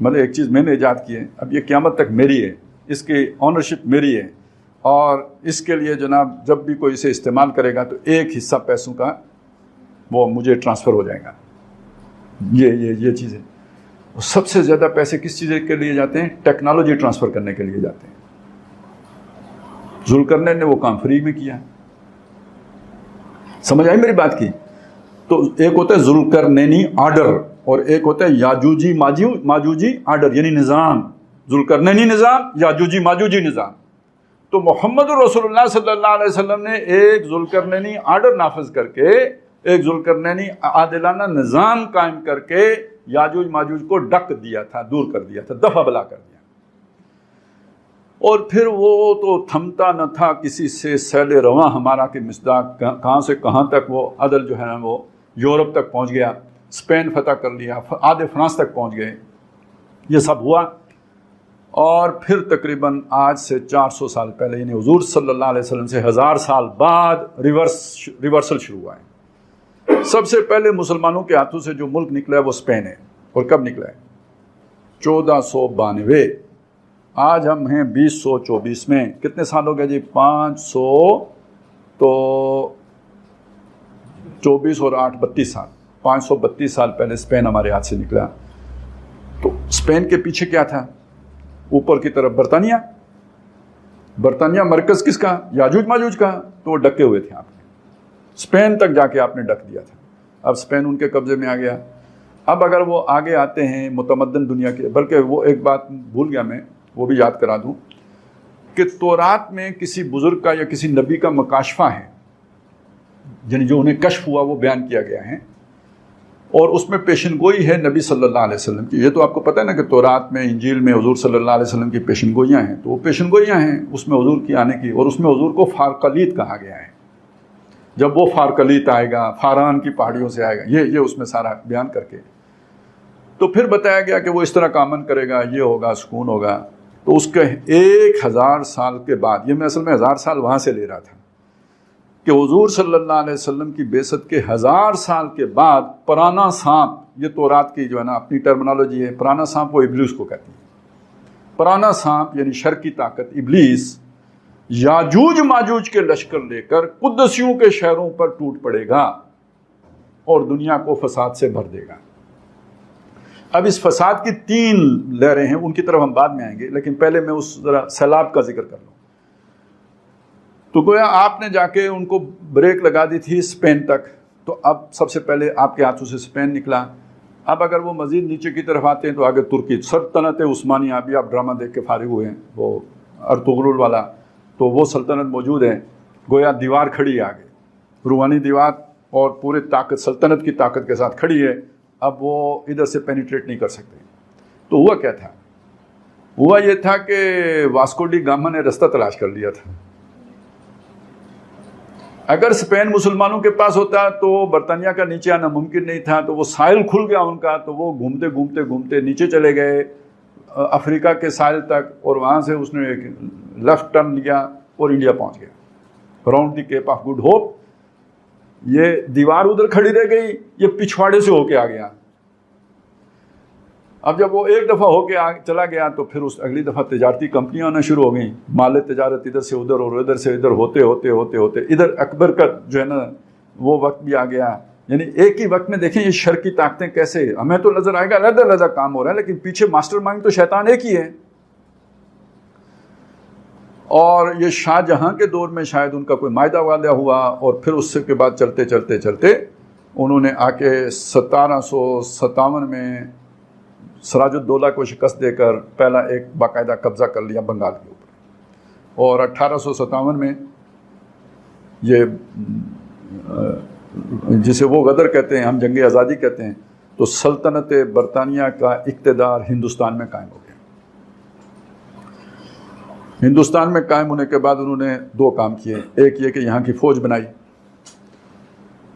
مطلب ایک چیز میں نے ایجاد کی ہے، اب یہ قیامت تک میری ہے، اس کی آنرشپ میری ہے، اور اس کے لیے جناب جب بھی کوئی اسے استعمال کرے گا تو ایک حصہ پیسوں کا وہ مجھے ٹرانسفر ہو جائے گا۔ یہ چیز ہے۔ سب سے زیادہ پیسے کس چیز کے لیے جاتے ہیں؟ ٹیکنالوجی ٹرانسفر کرنے کے لیے جاتے ہیں۔ ذوالقرنین نے وہ کام فری میں کیا۔ سمجھ آئی میری بات کی؟ تو ایک ہوتا ہے ذوالقرنینی آرڈر اور ایک ہوتا ہے یاجوجی ماجوجی آرڈر، یعنی نظام، ذوالقرنینی نظام، یاجوجی ماجوجی نظام۔ تو محمد رسول اللہ صلی اللہ علیہ وسلم نے ایک ذوالقرنینی آرڈر نافذ کر کے، ایک ذوالقرنینی عادلانہ نظام قائم کر کے یاجوج ماجوج کو ڈک دیا تھا، دور کر دیا تھا، دفع بلا کر دیا. اور پھر وہ تو تھمتا نہ تھا کسی سے سیل رواں ہمارا کہ مصداق کہاں سے کہاں تک وہ عدل جو ہے نا وہ یورپ تک پہنچ گیا، اسپین فتح کر لیا، آدھے فرانس تک پہنچ گئے. یہ سب ہوا. اور پھر تقریباً آج سے 400 سال پہلے یعنی حضور صلی اللہ علیہ وسلم سے 1000 سال بعد ریورسل شروع ہوا ہے. سب سے پہلے مسلمانوں کے ہاتھوں سے جو ملک نکلا ہے وہ اسپین ہے. اور کب نکلا ہے؟ 1492. آج ہم ہیں 2024 میں. کتنے سال ہو گئے جی؟ 500 تو 24 اور 8 32 سال. 532 سال پہلے اسپین ہمارے ہاتھ سے نکلا. تو اسپین کے پیچھے کیا تھا؟ اوپر کی طرف برطانیہ. برطانیہ مرکز کس کا؟ یاجوج ماجوج کا. تو وہ ڈکے ہوئے تھے آپ نے، اسپین تک جا کے آپ نے ڈک دیا تھا. اب اسپین ان کے قبضے میں آ گیا. اب اگر وہ آگے آتے ہیں متمدن دنیا کے، بلکہ وہ ایک بات بھول گیا میں، وہ بھی یاد کرا دوں کہ تورات میں کسی بزرگ کا یا کسی نبی کا مکاشفہ ہے، یعنی جو انہیں کشف ہوا وہ بیان کیا گیا ہے، اور اس میں پیشن گوئی ہے نبی صلی اللہ علیہ وسلم کی. یہ تو آپ کو پتہ ہے نا کہ تورات میں، انجیل میں حضور صلی اللہ علیہ وسلم کی پیشن گوئیاں ہیں. تو وہ پیشن گوئیاں ہیں اس میں حضور کی آنے کی، اور اس میں حضور کو فارقلیت کہا گیا ہے. جب وہ فارقلیت آئے گا، فاران کی پہاڑیوں سے آئے گا، یہ اس میں سارا بیان کر کے تو پھر بتایا گیا کہ وہ اس طرح کا امن کرے گا، یہ ہوگا، سکون ہوگا. تو اس کے 1000 سال کے بعد، یہ میں اصل میں 1000 سال وہاں سے لے رہا تھا کہ حضور صلی اللہ علیہ وسلم کی بعثت کے 1000 سال کے بعد پرانا سانپ، یہ تورات کی جو ہے نا اپنی ٹرمنالوجی ہے، پرانا سانپ وہ ابلیس کو کہتے ہیں. پرانا سانپ یعنی شر کی طاقت ابلیس یاجوج ماجوج کے لشکر لے کر قدسیوں کے شہروں پر ٹوٹ پڑے گا اور دنیا کو فساد سے بھر دے گا. اب اس فساد کی 3 لہریں ہیں، ان کی طرف ہم بعد میں آئیں گے، لیکن پہلے میں اس ذرا سیلاب کا ذکر کر لوں. تو گویا آپ نے جا کے ان کو بریک لگا دی تھی اسپین تک. تو اب سب سے پہلے آپ کے ہاتھوں سے اسپین نکلا. اب اگر وہ مزید نیچے کی طرف آتے ہیں تو آگے ترکی، سلطنت عثمانیہ. ابھی آپ ڈرامہ دیکھ کے فارغ ہوئے ہیں، وہ ارطغرل والا، تو وہ سلطنت موجود ہے. گویا دیوار کھڑی ہے آگے، روحانی دیوار، اور پورے طاقت، سلطنت کی طاقت کے ساتھ کھڑی ہے. اب وہ ادھر سے پینیٹریٹ نہیں کر سکتے. تو ہوا کیا تھا؟ ہوا یہ تھا کہ واسکو ڈی گاما نے رستہ تلاش کر لیا تھا. اگر اسپین مسلمانوں کے پاس ہوتا تو برطانیہ کا نیچے آنا ممکن نہیں تھا. تو وہ ساحل کھل گیا ان کا، تو وہ گھومتے گھومتے گھومتے نیچے چلے گئے افریقہ کے ساحل تک، اور وہاں سے اس نے ایک لیفٹ ٹرن لیا اور انڈیا پہنچ گیا، round the Cape of Good Hope. یہ دیوار ادھر کھڑی رہ گئی، یہ پچھواڑے سے ہو کے آ گیا. اب جب وہ ایک دفعہ ہو کے چلا گیا تو پھر اس اگلی دفعہ تجارتی کمپنیاں آنا شروع ہو گئیں، مال تجارت ادھر سے ادھر اور ادھر سے ادھر ہوتے ہوتے ہوتے ہوتے ادھر اکبر کا جو ہے نا وہ وقت بھی آ گیا. یعنی ایک ہی وقت میں دیکھیں یہ شر کی طاقتیں کیسے، ہمیں تو نظر آئے گا علیحدہ علیحدہ کام ہو رہا ہے، لیکن پیچھے ماسٹر مائنڈ تو شیطان ایک ہی ہے. اور یہ شاہ جہاں کے دور میں شاید ان کا کوئی معاہدہ وعدہ ہوا، اور پھر اس کے بعد چلتے چلتے چلتے انہوں نے آ کے 1757 میں سراج الدولہ کو شکست دے کر پہلا ایک باقاعدہ قبضہ کر لیا بنگال کے اوپر. اور 1857 میں یہ جسے وہ غدر کہتے ہیں، ہم جنگ آزادی کہتے ہیں، تو سلطنت برطانیہ کا اقتدار ہندوستان میں قائم ہو گیا. ہندوستان میں قائم ہونے کے بعد انہوں نے 2 کام کیے. ایک یہ کہ یہاں کی فوج بنائی،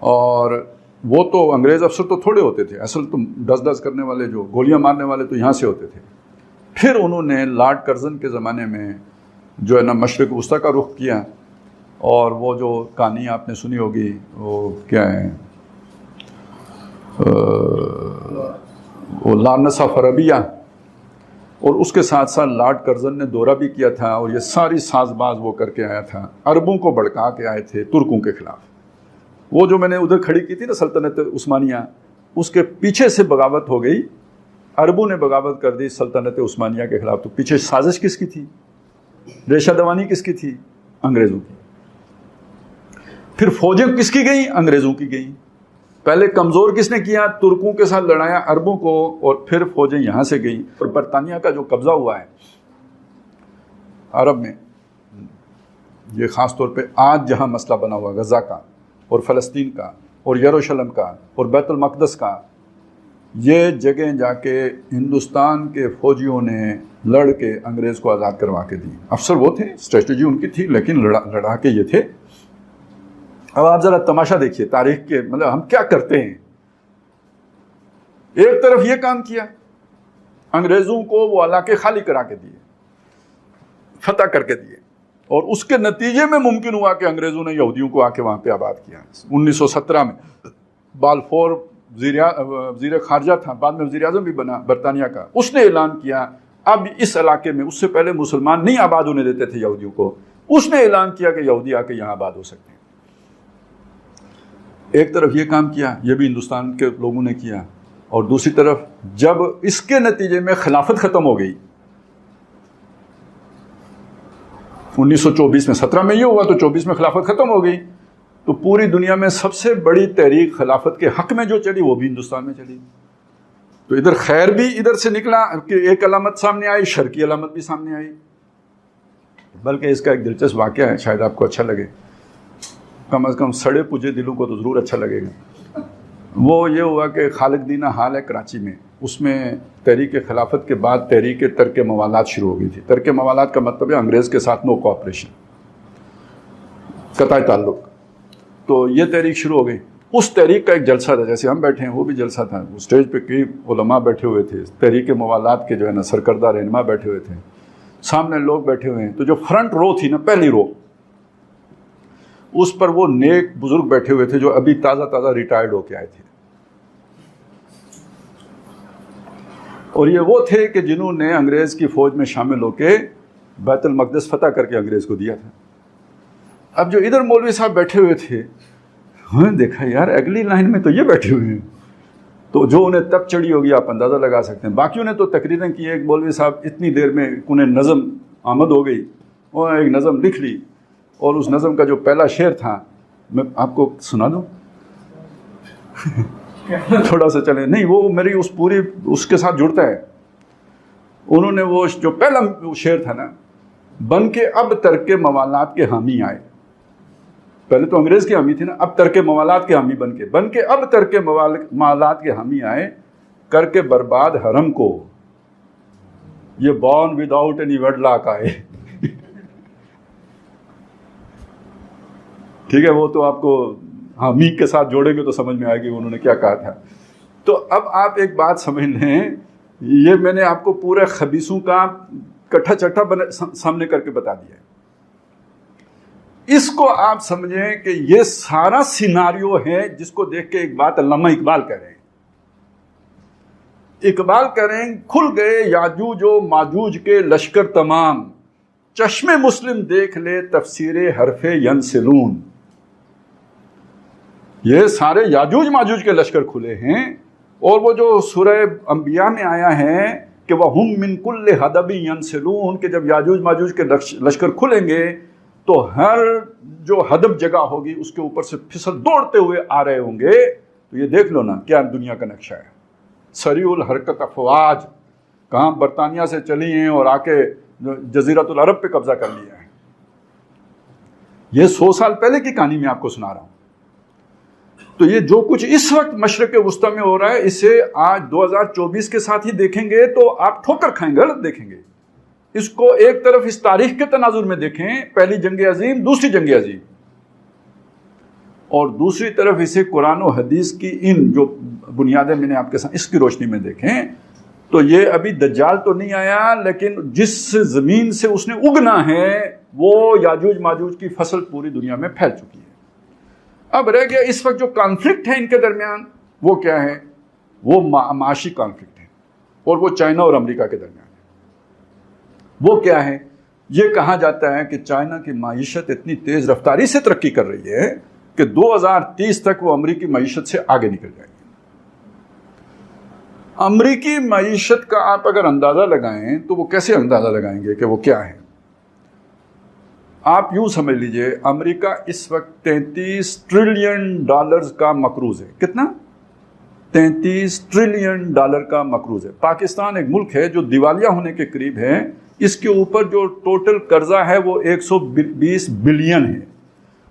اور وہ تو انگریز افسر تو تھوڑے ہوتے تھے، اصل تو ڈز کرنے والے، جو گولیاں مارنے والے تو یہاں سے ہوتے تھے. پھر انہوں نے لارڈ کرزن کے زمانے میں جو ہے نا مشرق وسطیٰ کا رخ کیا، اور وہ جو کہانی آپ نے سنی ہوگی وہ کیا ہے، وہ لارنس آف عربیہ، اور اس کے ساتھ ساتھ لارڈ کرزن نے دورہ بھی کیا تھا، اور یہ ساری ساز باز وہ کر کے آیا تھا. عربوں کو بھڑکا کے آئے تھے ترکوں کے خلاف. وہ جو میں نے ادھر کھڑی کی تھی نا سلطنت عثمانیہ، اس کے پیچھے سے بغاوت ہو گئی، عربوں نے بغاوت کر دی سلطنت عثمانیہ کے خلاف. تو پیچھے سازش کس کی تھی؟ ریشہ دوانی کس کی تھی؟ انگریزوں کی. پھر فوجیں کس کی گئیں؟ انگریزوں کی گئیں. پہلے کمزور کس نے کیا؟ ترکوں کے ساتھ لڑایا عربوں کو، اور پھر فوجیں یہاں سے گئیں. اور برطانیہ کا جو قبضہ ہوا ہے عرب میں، یہ خاص طور پہ آج جہاں مسئلہ بنا ہوا غزہ کا اور فلسطین کا اور یروشلم کا اور بیت المقدس کا، یہ جگہ جا کے ہندوستان کے فوجیوں نے لڑ کے انگریز کو آزاد کروا کے دی. افسر وہ تھے، اسٹریٹجی ان کی تھی، لیکن لڑا کے یہ تھے. اب آپ ذرا تماشا دیکھیے تاریخ کے، مطلب ہم کیا کرتے ہیں. ایک طرف یہ کام کیا، انگریزوں کو وہ علاقے خالی کرا کے دیے، فتح کر کے دیے، اور اس کے نتیجے میں ممکن ہوا کہ انگریزوں نے یہودیوں کو آ کے وہاں پہ آباد کیا. 1917 میں بالفور وزیر خارجہ تھا، بعد میں وزیر اعظم بھی بنا برطانیہ کا، اس نے اعلان کیا اب اس علاقے میں، اس سے پہلے مسلمان نہیں آباد ہونے دیتے تھے یہودیوں کو، اس نے اعلان کیا کہ یہودی آ کے یہاں آباد ہو سکتے ہیں. ایک طرف یہ کام کیا، یہ بھی ہندوستان کے لوگوں نے کیا، اور دوسری طرف جب اس کے نتیجے میں خلافت ختم ہو گئی 1924 میں، 17 میں یہ ہوا تو 24 میں خلافت ختم ہو گئی، تو پوری دنیا میں سب سے بڑی تحریک خلافت کے حق میں جو چلی وہ بھی ہندوستان میں چلی. تو ادھر خیر بھی ادھر سے نکلا کہ ایک علامت سامنے آئی، شر کی علامت بھی سامنے آئی. بلکہ اس کا ایک دلچسپ واقعہ ہے، شاید آپ کو اچھا لگے، کم از کم سڑے پوجے دلوں کو تو ضرور اچھا لگے گا. وہ یہ ہوا کہ خالق دینہ حال ہے کراچی میں، اس میں تحریک خلافت کے بعد تحریک ترک موالات شروع ہو گئی تھی. ترک موالات کا مطلب ہے انگریز کے ساتھ نو کوآپریشن، قطع تعلق. تو یہ تحریک شروع ہو گئی. اس تحریک کا ایک جلسہ تھا، جیسے ہم بیٹھے ہیں وہ بھی جلسہ تھا. اسٹیج پہ کئی علماء بیٹھے ہوئے تھے، تحریک موالات کے جو ہے نا سرکردہ رہنما بیٹھے ہوئے تھے، سامنے لوگ بیٹھے ہوئے ہیں. تو جو فرنٹ رو تھی نا، پہلی رو، اس پر وہ نیک بزرگ بیٹھے ہوئے تھے جو ابھی تازہ ریٹائرڈ ہو کے آئے تھے. اور یہ وہ تھے کہ جنہوں نے انگریز کی فوج میں شامل ہو کے بیت المقدس فتح کر کے انگریز کو دیا تھا. اب جو ادھر مولوی صاحب بیٹھے ہوئے تھے، ہمیں دیکھا یار اگلی لائن میں تو یہ بیٹھے ہوئے ہیں. تو جو انہیں تب چڑھی ہوگی آپ اندازہ لگا سکتے ہیں. باقیوں نے تو تقریریں کی. ایک مولوی صاحب اتنی دیر میں انہیں نظم آمد ہو گئی، اور ایک نظم لکھ لی، اور اس نظم کا جو پہلا شعر تھا میں آپ کو سنا دوں تھوڑا سا چلے. نہیں، وہ میری اس پوری اس کے ساتھ جڑتا ہے. انہوں نے وہ جو پہلا شعر تھا نا، بن کے اب ترک موالات کے حامی آئے. پہلے تو انگریز کے حامی تھے نا، اب ترک موالات کے حامی بن کے اب ترک موالات کے حامی آئے، کر کے برباد حرم کو یہ born without any wedlock آئے. ٹھیک ہے، وہ تو آپ کو حامی کے ساتھ جوڑیں گے تو سمجھ میں آئے گی انہوں نے کیا کہا تھا. تو اب آپ ایک بات سمجھ لیں، یہ میں نے آپ کو پورے خبیثوں کا کٹھا چٹھا سامنے کر کے بتا دیا ہے. اس کو آپ سمجھیں کہ یہ سارا سیناریو ہے جس کو دیکھ کے ایک بات علامہ اقبال کہہ رہے ہیں. اقبال کہہ رہے ہیں، کھل گئے یاجوج و ماجوج کے لشکر تمام، چشم مسلم دیکھ لے تفسیر حرف ینسلون. یہ سارے یاجوج ماجوج کے لشکر کھلے ہیں. اور وہ جو سورہ انبیاء میں آیا ہے کہ وَهُمْ مِنْ كُلِّ حَدَبٍ يَنْسِلُونَ، کہ جب یاجوج ماجوج کے لشکر کھلیں گے تو ہر جو حدب جگہ ہوگی اس کے اوپر سے پھسل دوڑتے ہوئے آ رہے ہوں گے. تو یہ دیکھ لو نا کیا دنیا کا نقشہ ہے. سریع الحرکت افواج کہاں برطانیہ سے چلی ہیں اور آ کے جزیرۃ العرب پہ قبضہ کر لیا ہے. یہ 100 سال پہلے کی کہانی میں آپ کو سنا رہا ہوں. تو یہ جو کچھ اس وقت مشرق وسطیٰ میں ہو رہا ہے، اسے آج 2024 کے ساتھ ہی دیکھیں گے تو آپ ٹھوکر کھائیں گے، غلط دیکھیں گے. اس کو ایک طرف اس تاریخ کے تناظر میں دیکھیں، پہلی جنگ عظیم، دوسری جنگ عظیم، اور دوسری طرف اسے قرآن و حدیث کی ان جو بنیادیں میں نے آپ کے ساتھ اس کی روشنی میں دیکھیں. تو یہ ابھی دجال تو نہیں آیا، لیکن جس زمین سے اس نے اگنا ہے وہ یاجوج ماجوج کی فصل پوری دنیا میں پھیل چکی ہے. اب رہ گیا اس وقت جو کانفلکٹ ہے ان کے درمیان، وہ کیا ہے؟ وہ معاشی کانفلکٹ ہے، اور وہ چائنا اور امریکہ کے درمیان ہے. وہ کیا ہے؟ یہ کہا جاتا ہے کہ چائنا کی معیشت اتنی تیز رفتاری سے ترقی کر رہی ہے کہ 2030 تک وہ امریکی معیشت سے آگے نکل جائے گی. امریکی معیشت کا آپ اگر اندازہ لگائیں تو وہ کیسے اندازہ لگائیں گے کہ وہ کیا ہے؟ آپ یوں سمجھ لیجئے، امریکہ اس وقت $33 ٹریلین کا مقروض ہے. کتنا؟ $33 ٹریلین کا مقروض ہے. پاکستان ایک ملک ہے جو دیوالیہ ہونے کے قریب ہے، اس کے اوپر جو ٹوٹل قرضہ ہے وہ 120 بلین ہے،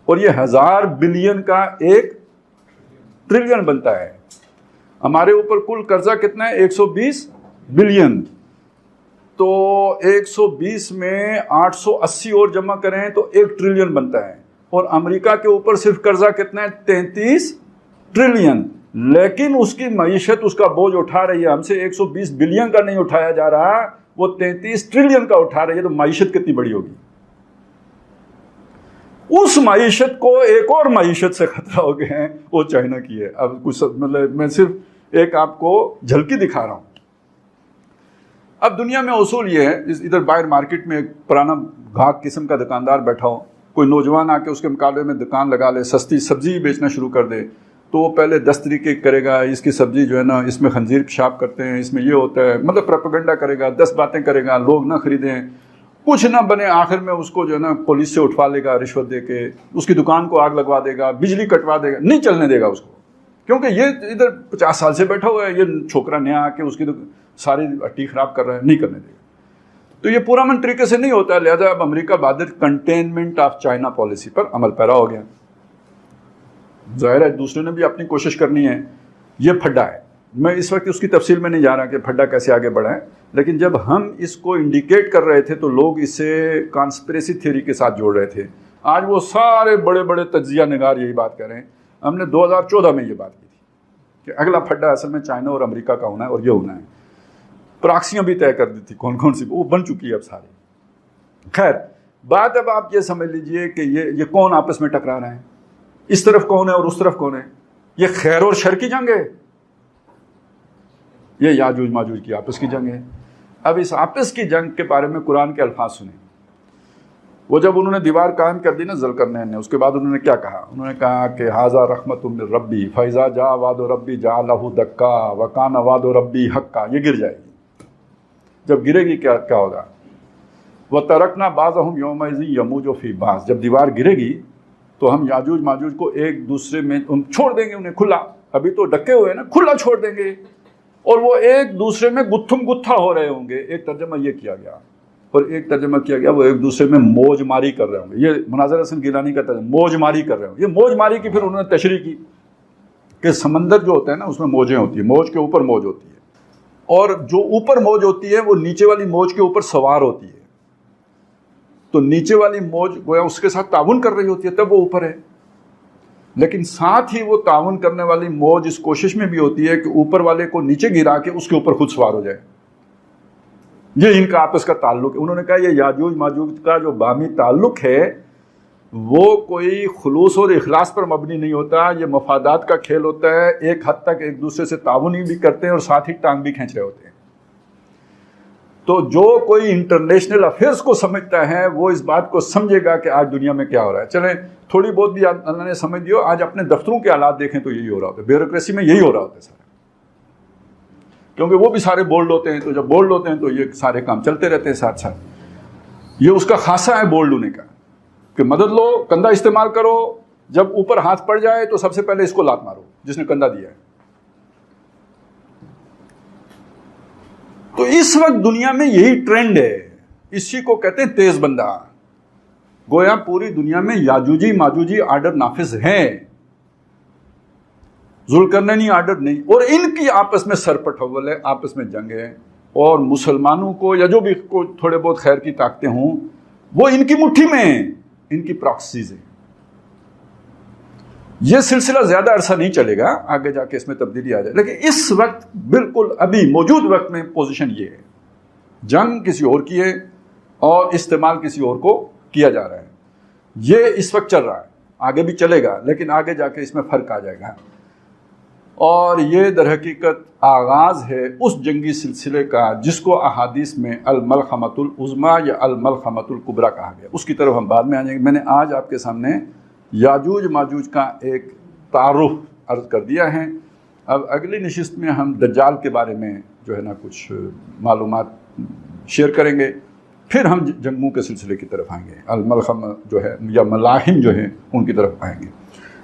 اور یہ 1000 بلین کا 1 ٹریلین بنتا ہے۔ ہمارے اوپر کل قرضہ کتنا ہے؟ 120 بلین، تو 120 میں 880 اور جمع کریں تو 1 ٹریلین بنتا ہے، اور امریکہ کے اوپر صرف قرضہ کتنا ہے؟ 33 ٹریلین، لیکن اس کی معیشت اس کا بوجھ اٹھا رہی ہے، ہم سے 120 بلین کا نہیں اٹھایا جا رہا، وہ 33 ٹریلین کا اٹھا رہی ہے، تو معیشت کتنی بڑی ہوگی؟ اس معیشت کو ایک اور معیشت سے خطرہ ہو گئے ہیں، وہ چائنا کی ہے۔ اب کچھ مطلب میں صرف ایک آپ کو جھلکی دکھا رہا ہوں۔ اب دنیا میں اصول یہ ہے، ادھر باہر مارکیٹ میں ایک پرانا گھاک قسم کا دکاندار بیٹھا ہو، کوئی نوجوان آ کے اس کے مقابلے میں دکان لگا لے، سستی سبزی بیچنا شروع کر دے، تو وہ پہلے 10 طریقے کرے گا، اس کی سبزی جو ہے نا اس میں خنزیر پیشاب کرتے ہیں، اس میں یہ ہوتا ہے، مطلب پروپیگنڈا کرے گا، 10 باتیں کرے گا، لوگ نہ خریدیں، کچھ نہ بنے، آخر میں اس کو جو ہے نا پولیس سے اٹھوا لے گا رشوت دے کے، اس کی دکان کو آگ لگوا دے گا، بجلی کٹوا دے گا، نہیں چلنے دے گا اس کو، کیونکہ یہ ادھر 50 سال سے بیٹھا ہوا ہے، یہ چھوکرا نیا آ کے اس کی ساری ہٹی خراب کر رہا ہے، نہیں کرنے دے گا۔ تو یہ پورا من طریقے سے نہیں ہوتا ہے، لہذا اب امریکہ بہادر کنٹینمنٹ آف چائنا پالیسی پر عمل پیرا ہو گیا۔ ظاہر ہے دوسرے نے بھی اپنی کوشش کرنی ہے۔ یہ پھڈا ہے، میں اس وقت اس کی تفصیل میں نہیں جا رہا کہ پھڈا کیسے آگے بڑھا ہے، لیکن جب ہم اس کو انڈیکیٹ کر رہے تھے تو لوگ اسے کانسپریسی تھیوری کے ساتھ جوڑ رہے تھے۔ آج وہ سارے بڑے بڑے تجزیہ نگار یہی بات کر رہے ہیں۔ ہم نے 2014 میں یہ بات کی تھی کہ اگلا پھڈا اصل میں چائنا اور امریکہ کا ہونا ہے، اور یہ ہونا ہے۔ پراکسیاں بھی طے کر دی تھی کون کون سی، وہ بن چکی ہے اب ساری۔ خیر بات اب آپ یہ سمجھ لیجئے کہ یہ کون آپس میں ٹکرا رہے ہیں، اس طرف کون ہے اور اس طرف کون ہے؟ یہ خیر اور شر کی جنگ ہے، یہ یاجوج ماجوج کی آپس کی جنگ ہے۔ اب اس آپس کی جنگ کے بارے میں قرآن کے الفاظ سنیں۔ وہ جب انہوں نے دیوار قائم کر دی نا ذوالقرنین نے، اس کے بعد انہوں نے کیا کہا؟ انہوں نے کہا کہ ھذا رحمۃ من ربی فاذا جاء وعد ربی جعلہ دکا وکان وعد ربی حقا، یہ گر جائے گی۔ جب گرے گی کیا ہوگا؟ وترکنا بعضهم یومئذ یموج فی بعض، جب دیوار گرے گی تو ہم یاجوج ماجوج کو ایک دوسرے میں چھوڑ دیں گے، انہیں کھلا، ابھی تو ڈکے ہوئے نا، کھلا چھوڑ دیں گے، اور وہ ایک دوسرے میں گتھم گتھا ہو رہے ہوں گے۔ ایک ترجمہ یہ کیا گیا، اور ایک ترجمہ کیا گیا وہ ایک دوسرے میں موج ماری کر رہے ہوں گے۔ یہ مناظر حسن گیلانی کا ترجمہ، موج ماری کر رہے ہوں گے۔ یہ موج ماری کی پھر انہوں نے تشریح کی کہ سمندر جو ہوتا ہے نا اس میں موجیں ہوتی ہیں، موج کے اوپر موج ہوتی ہے، اور جو اوپر موج ہوتی ہے وہ نیچے والی موج کے اوپر سوار ہوتی ہے، تو نیچے والی موج گویا اس کے ساتھ تعاون کر رہی ہوتی ہے، تب وہ اوپر ہے، لیکن ساتھ ہی وہ تعاون کرنے والی موج اس کوشش میں بھی ہوتی ہے کہ اوپر والے کو نیچے گرا کے اس کے اوپر خود سوار ہو جائے۔ یہ ان کا آپس کا تعلق ہے۔ انہوں نے کہا یہ یاجوج ماجوج کا جو باہمی تعلق ہے وہ کوئی خلوص اور اخلاص پر مبنی نہیں ہوتا، یہ مفادات کا کھیل ہوتا ہے، ایک حد تک ایک دوسرے سے تعاون بھی کرتے ہیں اور ساتھ ہی ٹانگ بھی کھینچ رہے ہوتے ہیں۔ تو جو کوئی انٹرنیشنل افیئرس کو سمجھتا ہے وہ اس بات کو سمجھے گا کہ آج دنیا میں کیا ہو رہا ہے۔ چلیں تھوڑی بہت بھی اللہ نے سمجھ دیو، آج اپنے دفتروں کے حالات دیکھیں تو یہی ہو رہا ہوتا ہے، بیوروکریسی میں یہی ہو رہا ہوتا ہے سارا، کیونکہ وہ بھی سارے بولڈ ہوتے ہیں، تو جب بولڈ ہوتے ہیں تو یہ سارے کام چلتے رہتے ہیں ساتھ ساتھ۔ یہ اس کا خاصہ ہے بولڈ ہونے کا کہ مدد لو، کندھا استعمال کرو، جب اوپر ہاتھ پڑ جائے تو سب سے پہلے اس کو لات مارو جس نے کندھا دیا ہے۔ تو اس وقت دنیا میں یہی ٹرینڈ ہے، اسی کو کہتے ہیں تیز بندہ۔ گویا پوری دنیا میں یاجوجی ماجوجی آرڈر نافذ ہیں، ذوالقرنینی آرڈر نہیں، اور ان کی آپس میں سر پٹھول ہے، آپس میں جنگ ہے، اور مسلمانوں کو یا جو بھی تھوڑے بہت خیر کی طاقتیں ہوں وہ ان کی مٹھی میں ہیں، ان کی پراکسیز ہیں۔ یہ سلسلہ زیادہ عرصہ نہیں چلے گا، آگے جا کے اس میں تبدیلی آ جائے، لیکن اس وقت بالکل ابھی موجود وقت میں پوزیشن یہ ہے، جنگ کسی اور کی ہے اور استعمال کسی اور کو کیا جا رہا ہے۔ یہ اس وقت چل رہا ہے، آگے بھی چلے گا، لیکن آگے جا کے اس میں فرق آ جائے گا، اور یہ در حقیقت آغاز ہے اس جنگی سلسلے کا جس کو احادیث میں الملحمۃ العظمیٰ یا الملحمۃ الکبریٰ کہا گیا۔ اس کی طرف ہم بعد میں آ جائیں گے۔ میں نے آج آپ کے سامنے یاجوج ماجوج کا ایک تعارف عرض کر دیا ہے۔ اب اگلی نشست میں ہم دجال کے بارے میں جو ہے نا کچھ معلومات شیئر کریں گے، پھر ہم جنگوں کے سلسلے کی طرف آئیں گے، الملحم جو ہے یا ملاحم جو ہیں ان کی طرف آئیں گے۔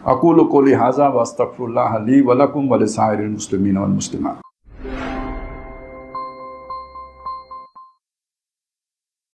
اقول قولی ھذا واستغفر اللہ لی ولکم ولسائر المسلمین والمسلمات۔